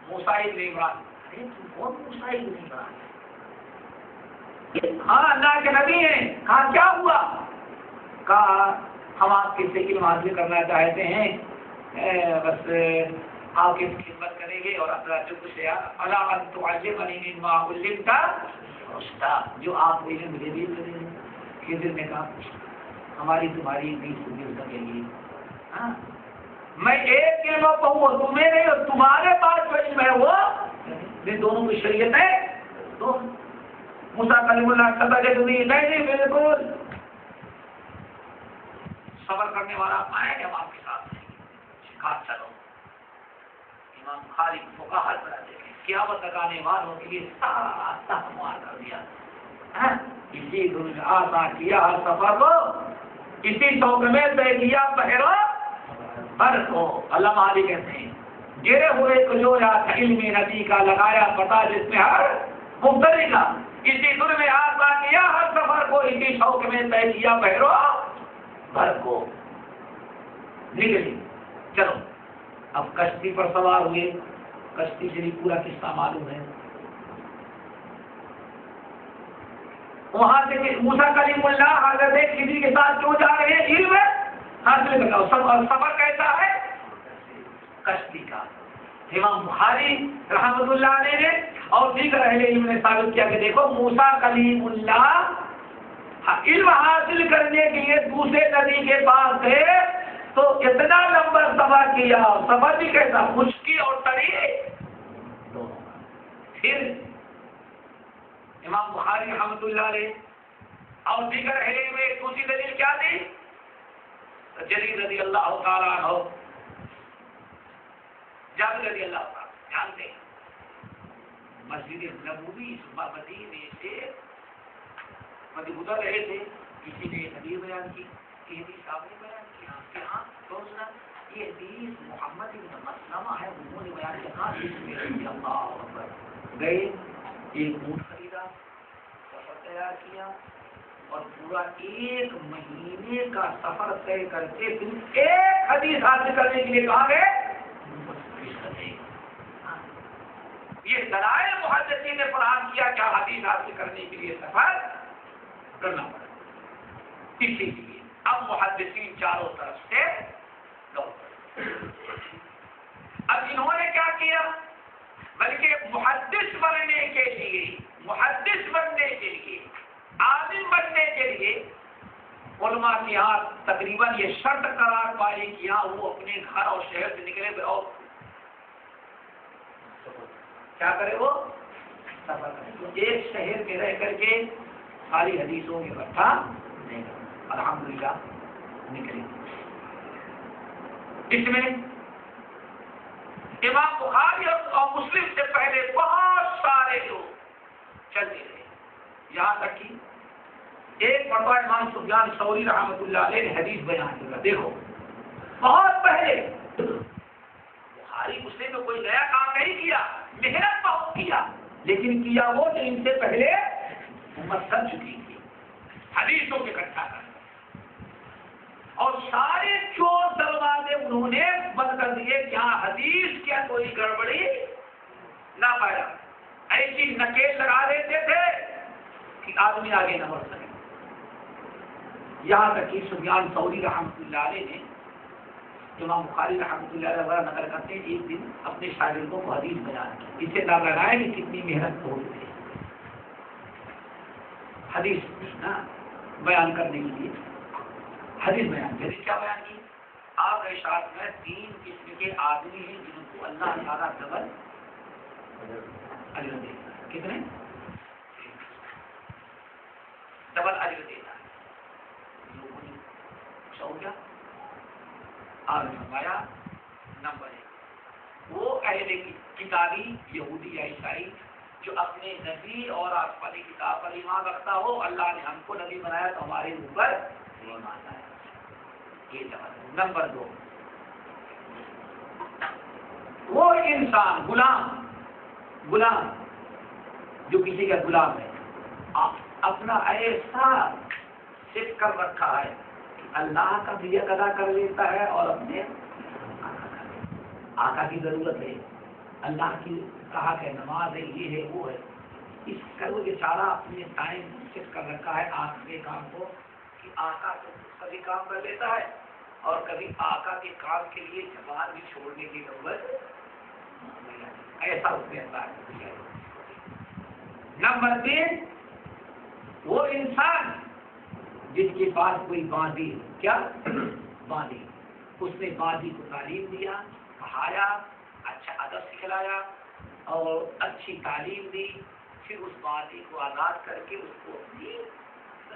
موسیٰ ابن عمران. ارے تم کون موسیٰ ابن عمران؟ ہاں اللہ کے نبی ہیں. کہا کیا ہوا؟ کہا ہم آپ کے سے علم حاصل کرنا چاہتے ہیں، بس آپ کی خدمت کریں گے اور اپنا جو کچھ ہے الا ان تعلمنی مما علمت رشدا، جو آپ کو علم مجھے بھی کریں. خضر نے کہا ہماری تمہاری 20 کا لیے ہاں میں ایک کلمہ پڑھوں تمہیں نہیں اور تمہارے پاس جو علم ہے وہ دونوں کی شریعت ہے. تو موسیٰ کلیم اللہ تجدنی نہیں بالکل صبر کرنے والا آئے کہ ہم آپ کے ساتھ ہیں. شکار چلو. امام بخاری فقہات بتاتے ہیں قیامت تک آنے والوں کے لیے سارا راستہ ہموار کر دیا. اسی دن آسان کیا سفر کو، اسی شوق میں طے کیا پہرو پر کو. علامہ علی کہتے ہیں گرے ہوئے کجورا علم نبی کا لگایا پتا جس میں ہر مبتدی کا، اسی دن میں آسان کیا ہر سفر کو، اسی شوق میں طے کیا پہرو بھر کو. نکلی. چلو اب کشتی پر سوار ہوئے. کشتی سے پورا قصہ معلوم ہے. وہاں سے موسیٰ کلیم اللہ حضرت کسی کے ساتھ کیوں جا رہے ہیں؟ علم حاصل کرنا. سفر کیسا ہے؟ کشتی کا. امام بخاری رحمۃ اللہ علیہ نے اور دیگر اہل علم نے ثابت کیا کہ دیکھو موسیٰ کلیم اللہ علم حاصل کرنے کے لیے دوسرے نبی کے پاس گئے تو اتنا لمبا سفر کیا. سفر بھی کیسا؟ خشکی اور تری. پھر امام بخاری رحمۃ اللہ علیہ اور دیگر اہل علم میں دوسری دلیل کیا تھی؟ جریر رضی اللہ تعالیٰ عنہ، جابر رضی اللہ تعالیٰ جانتے ہیں مسجد نبوی مدینے سے گزر رہے تھے. کسی نے حدیث بیان کی، حدیث صاحب نے بیان کی، ہاں تو سنا یہ حدیث محمد بن مسلمہ ہے، انہوں نے بیان کیا. رضی اللہ اکبر. گئے ایک اونٹ خریدا، سفر تیار کیا اور پورا 1 مہینے کا سفر طے کر کے صرف ایک حدیث حاصل کرنے کے لیے کہاں گئے؟ یہ دلائل محدثین نے فراہم کیا کیا حدیث حاصل کرنے کے لیے سفر کرنا پڑا. اسی لیے اب محدثین چاروں طرف سے لوگ. اب انہوں نے کیا کیا؟ بلکہ محدث بننے کے لیے عالم بننے کے لیے علماء کے یہاں تقریباً یہ شرط قرار پائی کہ یہاں وہ اپنے گھر اور شہر سے نکلے اور کیا کرے؟ وہ سفر کرے. ایک شہر میں رہ کر کے ساری حدیثوں میں اکٹھا نہیں کرنا. الحمدللہ نکلے. اس میں امام بخاری اور مسلم سے پہلے بہت سارے لوگ چلتے رہے، یہاں تک کہ ایک مرتبہ امام سفیان ثوری رحمۃ اللہ علیہ نے حدیث بیان کیا. دیکھو بہت پہلے بخاری مسلم میں کوئی نیا کام نہیں کیا، محنت بہت کیا، لیکن کیا وہ جو ان سے پہلے امت کر چکی تھی حدیثوں کے اکٹھا کر. اور سارے چور دروازے انہوں نے بند کر دیے کہ ہاں حدیث کیا کوئی گڑبڑی نہ پایا. ایسی نکیل لگا دیتے تھے کہ آدمی آگے نہ بڑھ سکے. یہاں تک کہ سفیان ثوری رحمۃ اللہ علیہ نے امام بخاری رحمۃ اللہ علیہ وغیرہ نقل کرتے ہیں ایک دن اپنے شاگردوں کو حدیث بیان کی. اس سے اندازہ لگائے کہ کتنی محنت ہوتی ہے حدیث بیان کرنے کے لیے. حدیث بیان کی. کیا بیان کی؟ آپ کے ارشاد میں 3 قسم کے آدمی ہیں جن کو اللہ تعالیٰ ڈبل اجر دیتا ہے. کتنے؟ ڈبل اجر دیتا ہے. کیا اور فرمایا نمبر 1 وہ اہل کتابی یہودی یا عیسائی جو اپنے نبی اور آسمانی کتاب پر ایمان رکھتا ہو، اللہ نے ہم کو نبی بنایا تو ہمارے اوپر ایمان لایا. یہ جواب. نمبر 2، وہ انسان غلام جو کسی کا غلام ہے، اپنا ایسا سیٹ کر رکھا ہے کہ اللہ کا بھی ادا کر لیتا ہے اور اپنے آقا کی ضرورت ہے، اللہ کی کہا کہ نماز ہے، یہ ہے وہ ہے، اس کا وہ بیچارہ اپنے ٹائم سیٹ کر رکھا ہے آخری کام کو کہ آقا تو کبھی کام کر لیتا ہے اور کبھی آقا کے کام کے لیے زبان بھی چھوڑنے کی ضرورت نہیں، ایسا اس میں ہے. نمبر 3، وہ انسان جس کے پاس کوئی باندھی، کیا باندھی، اس نے باندھی کو تعلیم دیا، پڑھایا، اچھا ادب سکھلایا اور اچھی تعلیم دی، پھر اس باندھی کو آزاد کر کے اس کو اپنی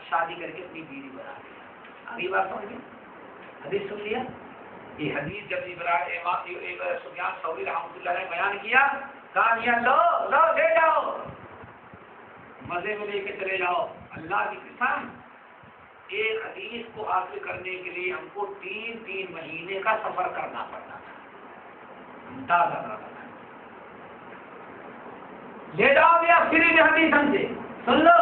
شادی کر کے اپنی بیوی بنا دیا. ابھی بات سمجھ گئے؟ حدیث سن لیا. یہ حدیث جب سفیان ثوری رحمۃ اللہ نے بیان کیا، کہا یہ لو لے جاؤ، مزے میں لے کے چلے جاؤ. اللہ کی قسم ایک حدیث کو حاصل کرنے کے لیے ہم کو 3 مہینے کا سفر کرنا پڑتا تھا. لے جاؤ یا پھر حدیث سمجھے سن لو.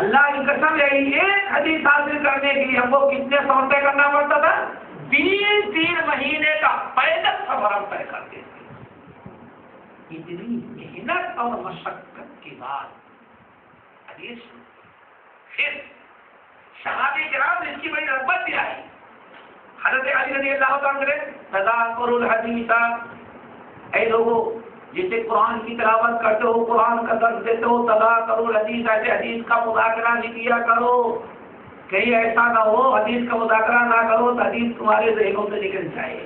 اللہ کی قسم ہے، ایک حدیث حاصل کرنے کے لیے ہم کو کتنے سفر طے کرنا پڑتا تھا؟ 3 مہینے کا پیدل سفر ہم طے کرتے تھے. اتنی محنت اور مشقت کے بعد حدیث پھر صحابہ کرام نے اس کی بڑی رغبت بھی آئی. حضرت علی رضی اللہ عنہ نے تذاکروا الحدیث، اے لوگوں جسے قرآن کی تلاوت کرتے ہو، قرآن کا درس دیتے ہو، تذاکروا الحدیث، ایسے حدیث کا مذاکرہ نہیں کیا کرو. کہیں ایسا نہ ہو حدیث کا مذاکرہ نہ کرو تو حدیث تمہارے ذہنوں سے نکل جائے.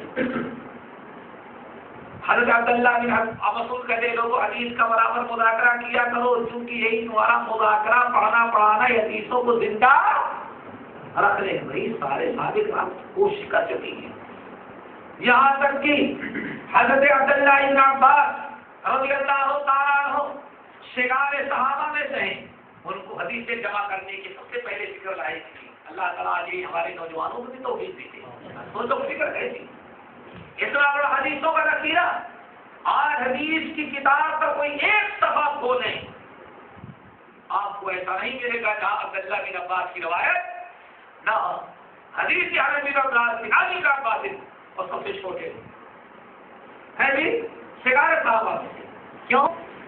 حضرت عبداللہ بن مسعود کہتے لوگوں حدیث کا برابر مذاکرہ کیا کرو، چونکہ یہی تمہارا مذاکرہ پڑھنا پڑھانا حدیثوں کو زندہ رکھ لے. بھائی سارے صحابہ کوشش کر چکی ہیں، یہاں تک کہ حضرت عبداللہ بن عباس رضی اللہ تعالیٰ عنہ شگار صحابہ میں سے ہیں، ان کو حدیثیں جمع کرنے کی سب سے پہلے فکر لائی تھی. اللہ تعالیٰ آج ہمارے نوجوانوں کو بھی توفیق دیتے ہیں، وہ تو فکر ہے تھی. اتنا بڑا حدیثوں کا ذخیرہ، آج حدیث کی کتاب کا کوئی ایک صفحہ کھولیں آپ کو ایسا نہیں ملے گا جہاں عبداللہ بن عباس کی روایت نہ حدیث عربی بن عباس کا باطل اور سب سے چھوٹے ہے بھی شگار صحابہ سے. کیوں؟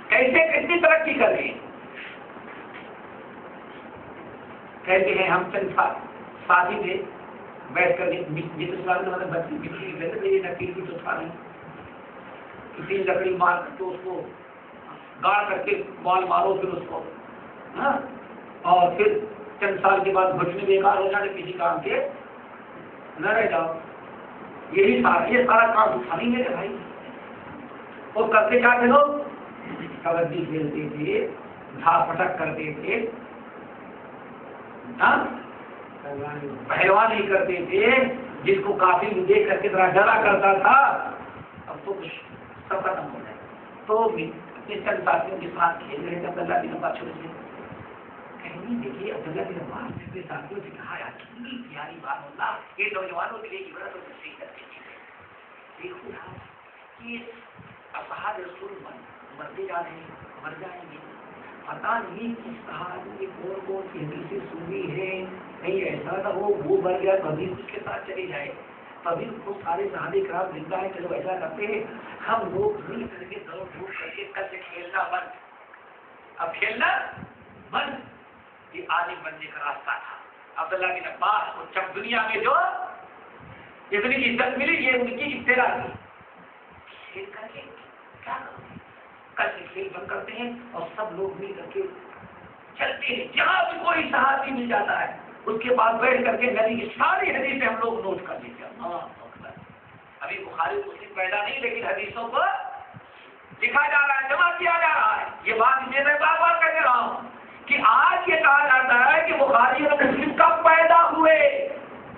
کیسے کتنی ترقی کر رہی ہیں؟ کہتے ہیں ہم چند ساتھی تھے بیٹھ کر جس بچی میری نکیل کی تو تھا نہیں، کسی لکڑی مار کر کے اس کو گاڑ کر کے بال مارو، پھر اس کو اور پھر چند سال کے بعد گھٹنے بیکار ہو جانے، کسی کام کے نہ رہ جاؤ. یہ سارا کام تھا نہیں میرے بھائی. وہ کرتے کیا تھے لوگ؟ کبڈی کھیلتے تھے، جھا پٹک کرتے تھے، پہلوانی کرتے تھے، جس کو کافی دیکھ کر کے ذرا ڈرا کرتا تھا. اب تو سب ختم ہو جائے. تو اپنے چند ساتھیوں کے ساتھ کھیل رہے تھے. عبداللہ بن عباس چھوٹے سے کہیں دیکھیے عبداللہ بن عباس نے اپنے ساتھیوں سے کہا یار کتنی پیاری بات ہوتا، یہ نوجوانوں کے لیے عبرت اور تشریح کرتے تھے. دیکھو کہ اصحاب رسول مرتے جا رہے ہیں، مر جائیں گے، پتا نہیں کس صحابی نے کون سی حدیثیں سنی ہے، نہیں ایسا نہ ہو وہ مر گیا کبھی اس کے ساتھ چلے جائے. کبھی وہ سارے صحابہ کرام زندہ ہیں، چلو ایسا کرتے ہیں ہم لوگ مل کر کے دوڑ دھوپ کر کے کل سے کھیلنا بند، اب کھیلنا بند. یہ عالم بننے کا راستہ تھا. عبداللہ بن عباس کو جب دنیا میں جو اتنی عزت ملی یہ ان کی ابتدا تھی. کھیل کر کے کیا کرتے ہیں؟ کل سے کھیل بند کرتے ہیں اور سب لوگ مل کر کے چلتے ہیں. جہاں بھی کوئی صحابی مل جاتا ہے اس کے بعد بیٹھ کر کے نبی کی ساری حدیثیں ہم لوگ نوٹ کر لیتے ہیں. ابھی بخاری مسلم پیدا نہیں لیکن حدیثوں کو لکھا جا رہا ہے، جمع کیا جا رہا ہے. یہ بات میں بار بار کہہ رہا ہوں کہ آج یہ کہا جاتا ہے کہ بخاری اور مسلم کب پیدا ہوئے.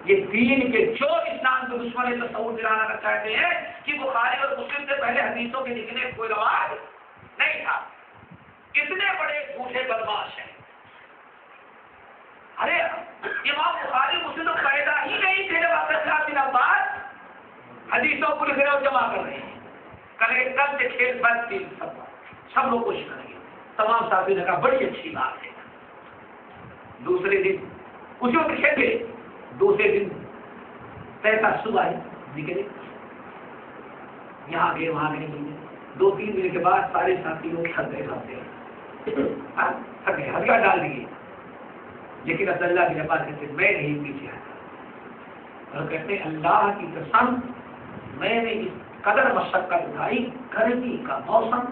یہ دین کے جو اسلام کے دشمن تصور دلانا چاہتے ہیں کہ بخاری اور مسلم سے پہلے حدیثوں کے لکھنے کوئی رواج نہیں تھا. اتنے بڑے جھوٹے بدماش ہیں. ارے امام بخاری مسلم تو پیدا ہی نہیں تھے جب عبداللہ بن عباس حدیثوں کو لکھ رہے اور جمع کر رہے ہیں. کل سے کھیل بند تھی سب لوگ کوشش کریں گے. تمام ساتھی نے کہا بڑی اچھی بات ہے. دوسرے دن اسی وقت کھیلے. دوسرے دن پیسہ صبح نکلے, یہاں گئے وہاں گئے. 2-3 دن کے بعد سارے ساتھی لوگ تھک گئے ہتھیار ڈال دیے. لیکن عبداللہ بن عباس کہتے میں نہیں پیچھے آتا. اور کہتے اللہ کی قسم میں نے اس قدر مشقت اٹھائی, گرمی کا موسم,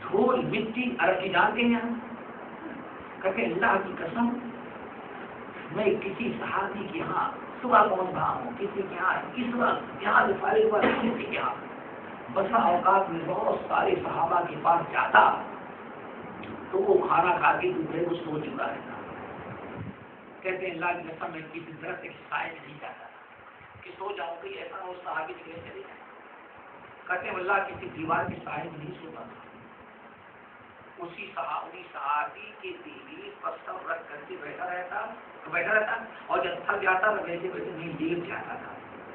دھول مٹی عربی جانتے ہیں ہم. کہتے اللہ کی قسم میں کسی صحابی کے یہاں صبح پہنچ رہا ہوں, کسی کے یہاں اس وقت یہاں سے سارے ہوا کسی کے یہاں. بسا اوقات میں بہت سارے صحابہ کے پاس جاتا تو وہ کھانا کھا کے دوسرے کو سو چکا رہتا. کہتے ہیں اللہ کی قسم میں کسی طرح سے سائے نہیں جاتا کہ سو جاؤں گی, ایسا ہو صحابی چلے چلے جائیں. کہتے ہیں اللہ کسی دیوار کے سائے میں نہیں سوتا تھا. اسی صحابی کے دل پر سب رکھ کر کے بیٹھا رہتا اور جب تھک جاتا تو ویسے ویسے نہیں لیٹ جاتا تھا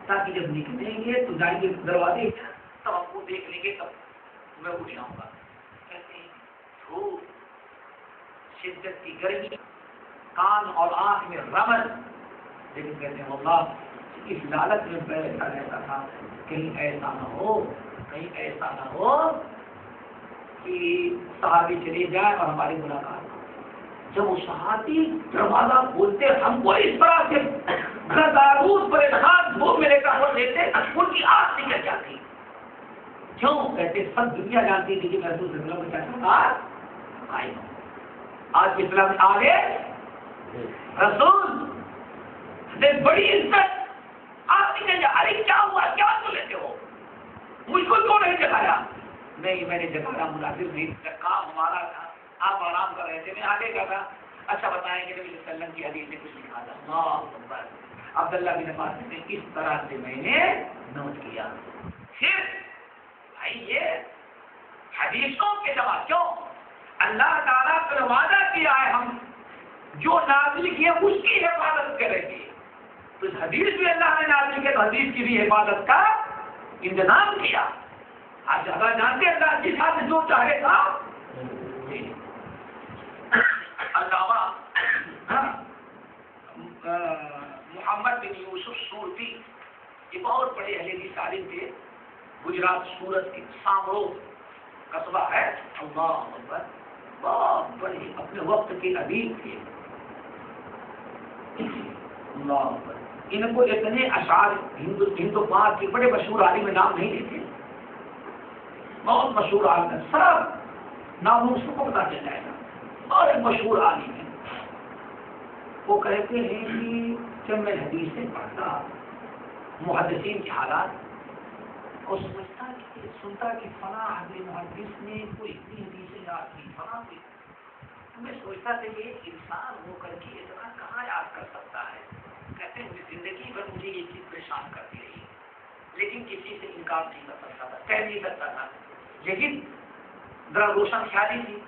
تاکہ جب نکلیں گے تو جائیں گے دروازے تب آپ کو دیکھ لیں گے تب میں اٹھ جاؤں گا. کہتے ہیں دھوپ, شدت کی گرمی, کان اور آنکھ میں رمل, لیکن کہتے ہیں اللہ اس لالچ میں بیٹھا رہتا تھا کہیں ایسا نہ ہو کہ صحابی چلے جائے اور ہماری ملاقات. جب وہ صحابی دروازہ کھولتے ہم کو اس طرح سے غدارود پریشان دھوپ میں لے کر وہ دیتے ان کی آنکھ نکل جاتی. کیوں؟ کہتے سب دنیا جانتی تھی کہ محسوس میں کیا آئی. آج اسلام آگے رسول نے بڑی عزت آپ نکل جا. ارے کیا ہوا, کیا تو لیتے ہو, مجھ کو کیوں نہیں جگایا؟ نہیں میں نے جگایا, مناسب نہیں تھا, کام ہمارا تھا, آپ آرام کر رہے تھے, میں آگے کا تھا. اچھا بتائیں گے نبی صلی اللہ علیہ وسلم کی حدیث میں کچھ لکھا تھا. اللہ اکبر. عبداللہ بن عباس نے اس طرح سے میں نے نوٹ کیا. پھر بھائی یہ حدیثوں کے جمع کیوں؟ اللہ تعالیٰ کا وعدہ کیا ہے ہم جو نازل کیے اس کی حفاظت کریں گے. تو اس حدیث بھی اللہ نے نازل کیا, تو حدیث کی بھی حفاظت کا انتظام کیا. آپ زیادہ جانتے ہیں اللہ کے ساتھ جو چاہے گا. علامہ محمد بن یوسف سورتی یہ بہت بڑے اہل حدیث عالم تھے. گجرات سورت کے سامرو قصبہ ہے. اللہ اکبر. بہت بڑے اپنے وقت کے ادیب تھے. اللہ اکبر. ان کو اتنے اشعار ہندو پاک کے بڑے مشہور عالم میں نام نہیں لیتے, بہت مشہور عالم ہے. سب نام اس کو پتا چل جائے گا. اور ایک مشہور عالم ہے, وہ کہتے ہیں کہ جب میں حدیث سے پڑھتا محدثین کے حالات اور سنتا کہ فلاں محدث نے کوئی اتنی حدیثیں یاد کی, فلاں کی, میں سوچتا تھا یہ انسان ہو کر کے اتنا کہاں یاد کر سکتا ہے. کہتے ہیں زندگی بھر مجھے یہ چیز پریشان کرتی رہی, لیکن کسی سے انکار نہیں کر سکتا تھا, کہہ نہیں سکتا تھا. لیکن ذرا روشن خیالی تھی.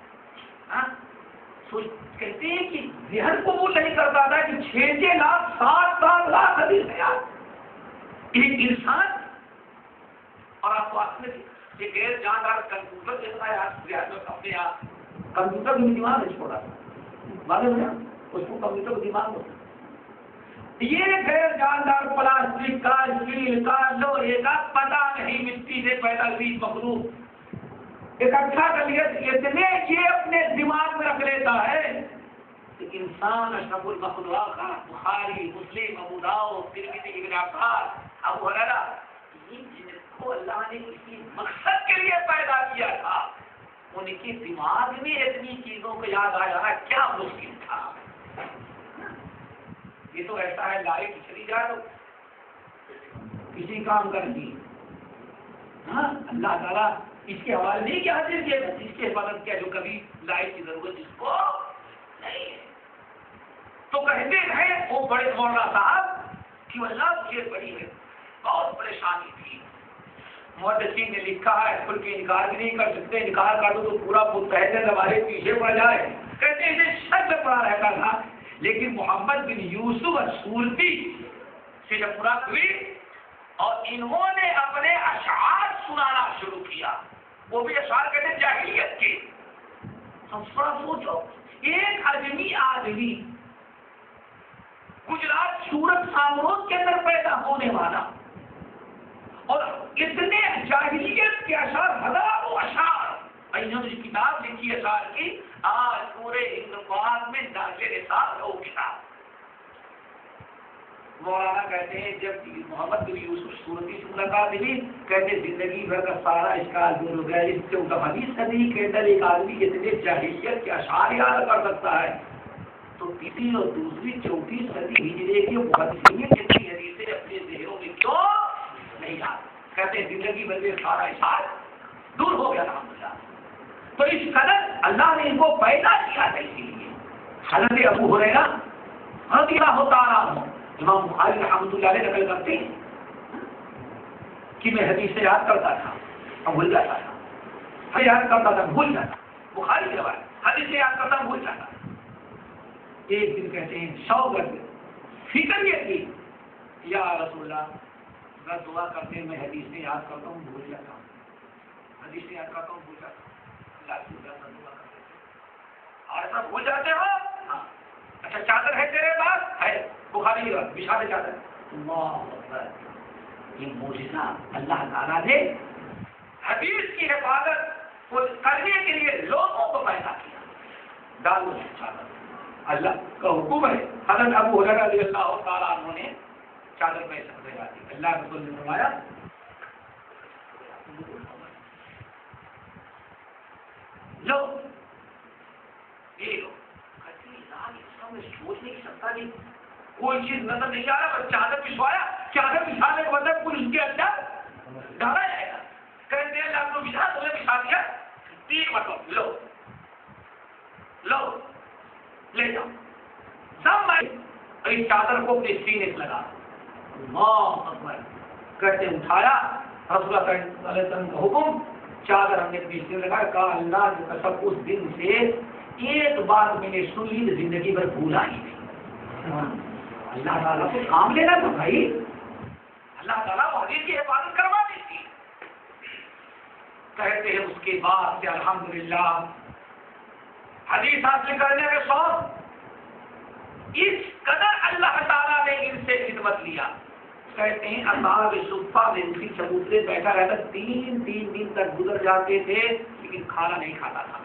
کہتے ہیں کہ ذہن قبول نہیں کرتا تھا کہ 6 لاکھ 7 لاکھ حدیث ہے یار ایک انسان. اور آپ کو اپنے یہ غیر جاندار کمپیوٹر جیسا ہے اپنے یہاں کمپیوٹر بھی دماغ نہیں چھوڑا معلوم ہے اس کو کمپیوٹر دماغ ہوتا. یہ غیر جاندار پلاسٹک کا, اسٹیل کا, لوہے کا, پتہ نہیں مٹی سے پیدا ہوئی مخلوق اکٹھا کر لیا, اتنے یہ اپنے دماغ میں رکھ لیتا ہے کہ انسان اشرف المخلوقات بخاری, مسلم, ابو داؤد, ترمذی, ابن عباس, ابو ہریرہ, یہ جن کو اللہ نے کسی مقصد کے لیے پیدا کیا تھا ان کے دماغ میں اتنی چیزوں کو یاد آ جانا کیا مشکل تھا. یہ تو ایسا ہے لائٹ چلی جائے تو کسی کام کر دی. ہاں اللہ تعالیٰ اس کے حوالے نہیں کیا حاضر کیا, اس کی حفاظت کیا جو کبھی لائٹ کی ضرورت جس کو نہیں ہے. تو کہتے رہے وہ بڑے مولانا صاحب کہ اللہ مجھے بڑی ہے بہت پریشانی تھی. محدثین نے لکھا ہے، کھل کے انکار بھی نہیں کر سکتے، انکار کر دو تو پورا متحد ہمارے پیچھے پڑ جائے، کہتے ہیں اسے شک میں پڑا رہتا تھا، لیکن محمد بن یوسف السورتی سے جب پورا ہوئی اور انہوں نے اپنے اشعار سنانا شروع کیا، وہ بھی اشعار کہتے ہیں جاہلیت کے. تھوڑا سوچو، ایک اجمی آدمی گجرات سورت سامروز کے اندر پیدا ہونے والا اور اتنے جاہلیت کے اشعار، ہزاروں اشعار، انہوں نے کتاب لکھی اشعار کی، آج پورے ہندوستان میں ناشر رسالت ہو کتاب. مولانا کہتے ہیں جب محمد بن یوسف سورتی سے ملاقات ہوئی، کہتے زندگی بھر کا سارا اشکال دور ہو گیا. اس سے حدیث صدی کے اندر ایک آدمی اتنے جاہلیت کے اشعار یاد کر سکتا ہے، تو تیسری اور دوسری چوتھی صدی ہجری کی محدثین جتنی حدیثیں اپنے ذہنوں میں کیوں نہیں یاد. کہتے ہیں زندگی بھر میں سارا اشعار دور ہو گیا الحمدللہ. تو اس قدر اللہ نے ان کو پیدا کیا تھا. اسی لیے حضرت ابو ہریرہ رضی اللہ تعالیٰ عنہ، امام بخاری رحمۃ اللہ علیہ نقل کرتے ہیں کہ میں حدیث یاد کرتا تھا اور بھول جاتا تھا، میں یاد کرتا تھا بھول جاتا. بخاری کی روایت، حدیث یاد کرتا بھول جاتا. ایک دن کہتے ہیں شوق فکر یہ تھی، یا رسول اللہ میں دعا کرتے ہیں، میں حدیث یاد کرتا ہوں بھول جاتا ہوں، حدیث یاد کرتا ہوں بھول جاتا ہوں. ایسا بھول جاتے ہو؟ ہاں. اچھا چادر ہے تیرے پاس؟ ہے. بخاری بچھا دے چادر. اللہ اکبر. یہ معجزہ اللہ تعالیٰ نے حدیث کی حفاظت کرنے کے لیے لوگوں کو پیدا کیا. ڈالو چادر، اللہ کا حکم ہے. حضرت ابو ہریرہ رضی اللہ تعالیٰ عنہ نے چادر میں سمجھا دی. اللہ رسول نے فرمایا لو یہ لو. سوچ نہیں سکتا کہ کوئی چیز نظر نہیں آ رہا، چادر بچھوایا، چادر بچھانے کے بعد پھر اس کے اندر ڈالا جائے گا. کہتے ہیں اللہ کو بچھا، تمہیں بچھا دیا 3 مرتبہ، لو لو لے جاؤ. سب میں اس چادر کو اپنے سینے سے لگا. اللہ اکبر. کہتے اٹھایا، رسول اللہ صلی اللہ علیہ وسلم کا حکم، چادر ہم نے اپنے سینے لگایا. کہا اللہ کی قسم اس دن سے ایک بات میں نے سن لی تو زندگی بھر بھولا ہی نہیں. اللہ تعالیٰ کو کام لینا تھا بھائی، اللہ تعالیٰ حدیث کی حفاظت کروا دی تھی. کہتے ہیں اس کے بعد سے الحمدللہ حدیث حاصل کرنے کے شوق اس قدر اللہ تعالیٰ نے ان سے خدمت لیا. کہتے ہیں اصحاب صفہ میں اسی چبوترے بیٹھا رہتا، 3 دن تک گزر جاتے تھے لیکن کھانا نہیں کھاتا تھا.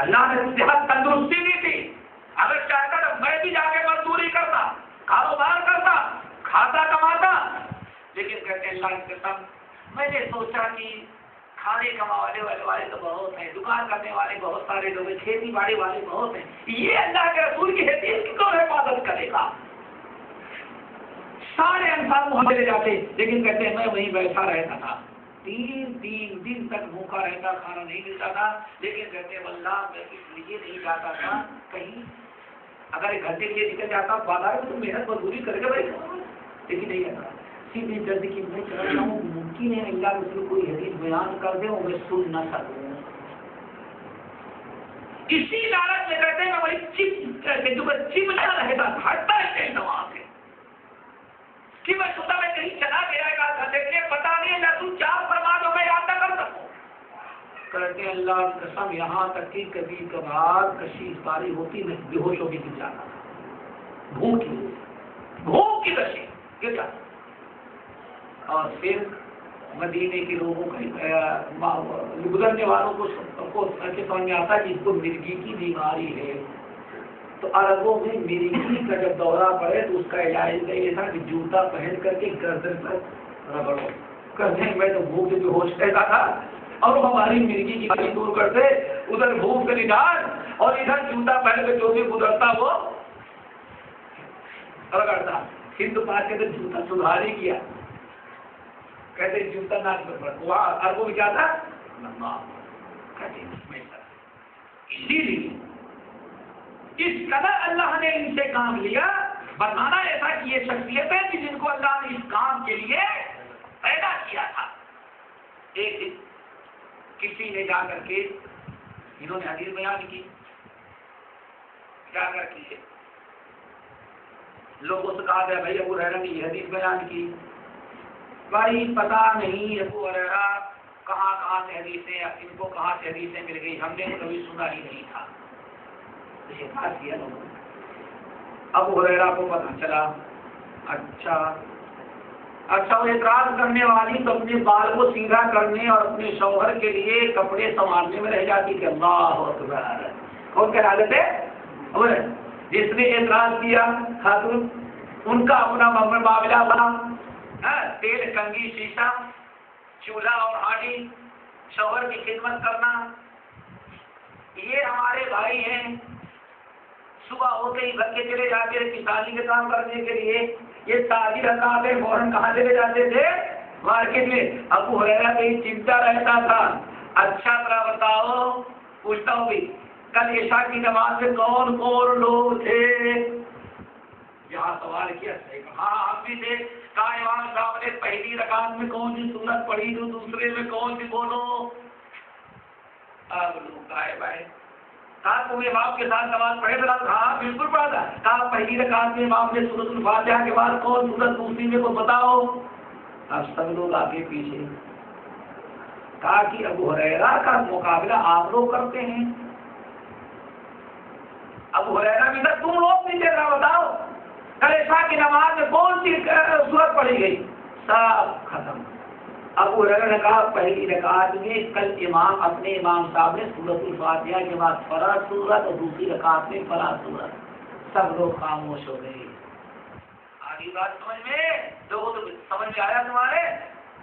اللہ نے صحت تندرستی دی تھی، اگر چاہتا تو میں بھی جا کے مزدوری کرتا، کاروبار کرتا، کھاتا کماتا. لیکن کہتے ہیں اللہ کی قسم میں نے سوچا کہ کھانے کمانے والے تو بہت ہیں، دکان کرنے والے بہت سارے لوگ ہیں، کھیتی باڑی والے بہت ہیں، یہ اللہ کے رسول کی حیثیت کی کون حفاظت کرے گا؟ سارے انسان وہاں چلے جاتے، لیکن کہتے ہیں میں وہیں بیٹھا رہتا تھا. 3 دن تک بھوکا رہتا، کھانا نہیں ملتا تھا. لیکن کہتے ہیں اللہ میں اس لیے نہیں جاتا تھا، کہیں اگر 1 گھنٹے کے لیے نکل جاتا بازار میں تو محنت مزدوری کر کے بیٹھا، لیکن نہیں جاتا. سیدھی جلدی کی میں چل رہا ہوں، ممکن ہے اللہ رسول کوئی حدیث بیان کر دے اور میں سن نہ سکوں. اسی لالچ میں کہتے ہیں میں وہی چمٹا رہتا تھا، ہٹتا ہی نہیں تھا وہاں سے کہ میں سوچا میں کہیں چلا گیا دیکھنے پتا نہیں اللہ تو کیا فرما دو میں یاد نہ کر سکوں. کہتے ہیں اللہ کی قسم یہاں تک کہ کبھی کبھار کشش باری ہوتی میں بے ہوش ہو کے گر جاتا تھا، بھوک کی کشش گر جاتا. اور پھر مدینے کے لوگوں کا گزرنے والوں کو سمجھ میں آتا کہ اس کو مرگی کی بیماری ہے. تو عربوں میں مرگی کا جب دورہ پڑے تو اس کا علاج یہ تھا کہ جوتا پہن کر کے گردن پر رگڑو. کہتے ہیں میں تو بھوک سے ہوش رہتا تھا اور ہماری مرگی کی بیماری دور کرتے، ادھر بھوک کا نجات اور ادھر جوتا پہن کے جو بھی گزرتا وہ رگڑتا. ہندو پاک کے اندر جوتا سدھار ہی کیا. کہتے ہیں جوتا ناک پر پڑتا، وہاں عربوں میں کیا تھا؟ اسی لیے اس قدر اللہ نے ان سے کام لیا. بتانا ایسا کہ یہ شخصیتیں کہ جن کو اللہ نے اس کام کے لیے پیدا کیا. کیا تھا. ایک دن کسی نے جا کر کے انہوں نے حدیث بیان کی، جا کر کے لوگوں سے کہا گیا بھائی ابو ہریرہ نے یہ حدیث بیان کی. بھائی پتا نہیں ابو ہریرہ کہاں سے حدیثیں، ان کو کہاں سے حدیثیں مل گئی، ہم نے کبھی سنا ہی نہیں تھا. اسے بات کیا لوگوں نے. ابو ہریرہ کو پتا چلا، اچھا وہ اعتراض کرنے والی تو اپنے بال کو سیدھا کرنے اور اپنے شوہر کے لیے کپڑے سنوارنے میں رہ جاتی کہ اللہ اکبر. کون کہہ رہے تھے؟ جس نے اعتراض کیا خاتون، ان کا اپنا معاملہ بنا، تیل کنگھی شیشہ چولہا اور ہانڈی، شوہر کی خدمت کرنا. یہ ہمارے بھائی ہیں، صبح ہوتے ہی گھر کے چلے جاتے تھے کسانی کے کام کرنے کے لیے. یہ تاجر حضرات فوراً کہاں چلے جاتے تھے؟ مارکیٹ میں. ابو ہریرہ کا یہ چمٹا رہتا تھا. اچھا طرح بتاؤ، پوچھتا ہوں بھی کل عشاء کی نماز میں کون کون لوگ تھے؟ یہاں سوال کیا صحیح. ہاں ہم بھی تھے. کہا امام صاحب نے پہلی رکعت میں کون سی سورت پڑھی تو دوسرے میں کون سی بولو. اب لوگ آئے بھائی، کہا تم امام کے ساتھ نماز پڑھے تھا؟ ہاں بالکل پڑھا تھا. کہا پہلی رکعت میں امام نے سورۃ الفاتحہ کے بعد کون سورت دوسری میں کو بتاؤ. اب سب لوگ آگے پیچھے. کہا کہ ابو ہریرہ کا مقابلہ آپ لوگ کرتے ہیں. ابو ہریرہ بھی تھا، تم لوگ بھی دیکھا بتاؤ کل عشاء کی نماز میں کون سی سورت پڑھی گئی؟ سب ختم. ابو ہریرہ نے کہا پہلی رکعت میں کل اپنے امام صاحب نے سورۃ الفاتحہ کے بعد فلاں سورت اور دوسری رکعت میں فلاں سورت. سب لوگ خاموش ہو گئے. آگے بات سمجھ میں لوگوں تو سمجھ میں آیا تمہارے؟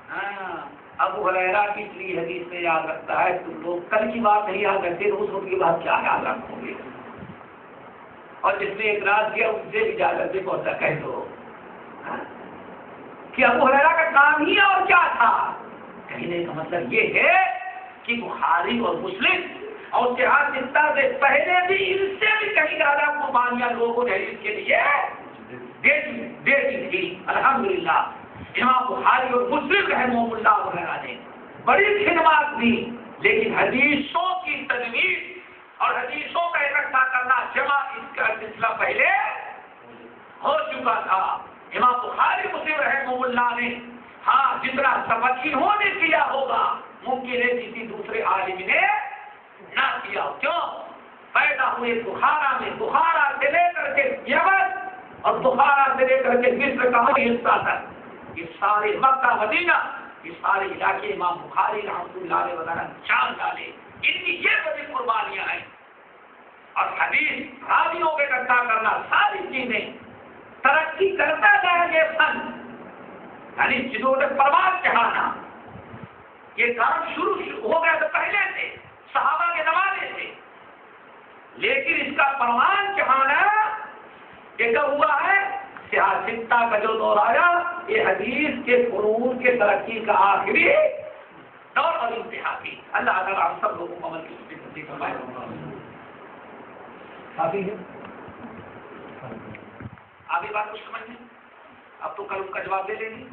ہاں. ابو ہریرہ کی پوری حدیث میں یاد رکھتا ہے. تم لوگ کل کی بات نہیں یاد رکھتے تو اس وقت کی بات کیا یاد رکھو گے؟ اور جس نے اعتراض کیا ان سے بھی اجازت سے پہنچا کہہ دو کہ ابو ہریرہ کا کام ہی اور کیا تھا. کہنے کا مطلب یہ ہے کہ بخاری اور مسلم اور صحاح ستہ سے پہلے بھی ان سے بھی کہیں زیادہ قربانیاں لوگوں نے حدیث کے لیے دیتی تھی. الحمدللہ امام بخاری اور مسلم رحمہ اللہ وغیرہ نے بڑی خدمات دی، لیکن حدیثوں کی تدوین اور حدیثوں کا اکٹھا کرنا جمع اس کا سلسلہ پہلے ہو چکا تھا. امام بخاری مسلم رحمہ اللہ نے جتنا سبق انہوں نے کیا ہوگا ممکن ہے کسی دوسرے عالم نے نہ کیا. کیوں؟ پیدا ہوئے بخارا میں، بخارا سے لے کر کے یمن اور بخارا سے لے کر کے مصر کا حصہ تک، یہ سارے مکہ مدینہ، یہ سارے علاقے امام بخاری رحمۃ اللہ علیہ وغیرہ جان ڈالے. ان کی یہ بڑی قربانیاں ہیں. اور حدیث راویوں کو اکٹھا کرنا، ساری چیزیں ترقی کرتا جائے یہ فن، یعنی جنہوں نے پروان چڑھانا، یہ کام شروع ہو گیا تو پہلے سے صحابہ کے زمانے سے، لیکن اس کا پروان چڑھانا یہ کب ہوا ہے؟ سیاستہ کا جو دور آیا، یہ حدیث کے فنون کے ترقی کا آخری دور اور انتہا کی. اللہ تعالیٰ ہم سب لوگوں کو عمل کی نصیب فرمائے. کافی ہے آگے بات کچھ سمجھ میں؟ اب تو کل اس کا جواب دے لیں گے.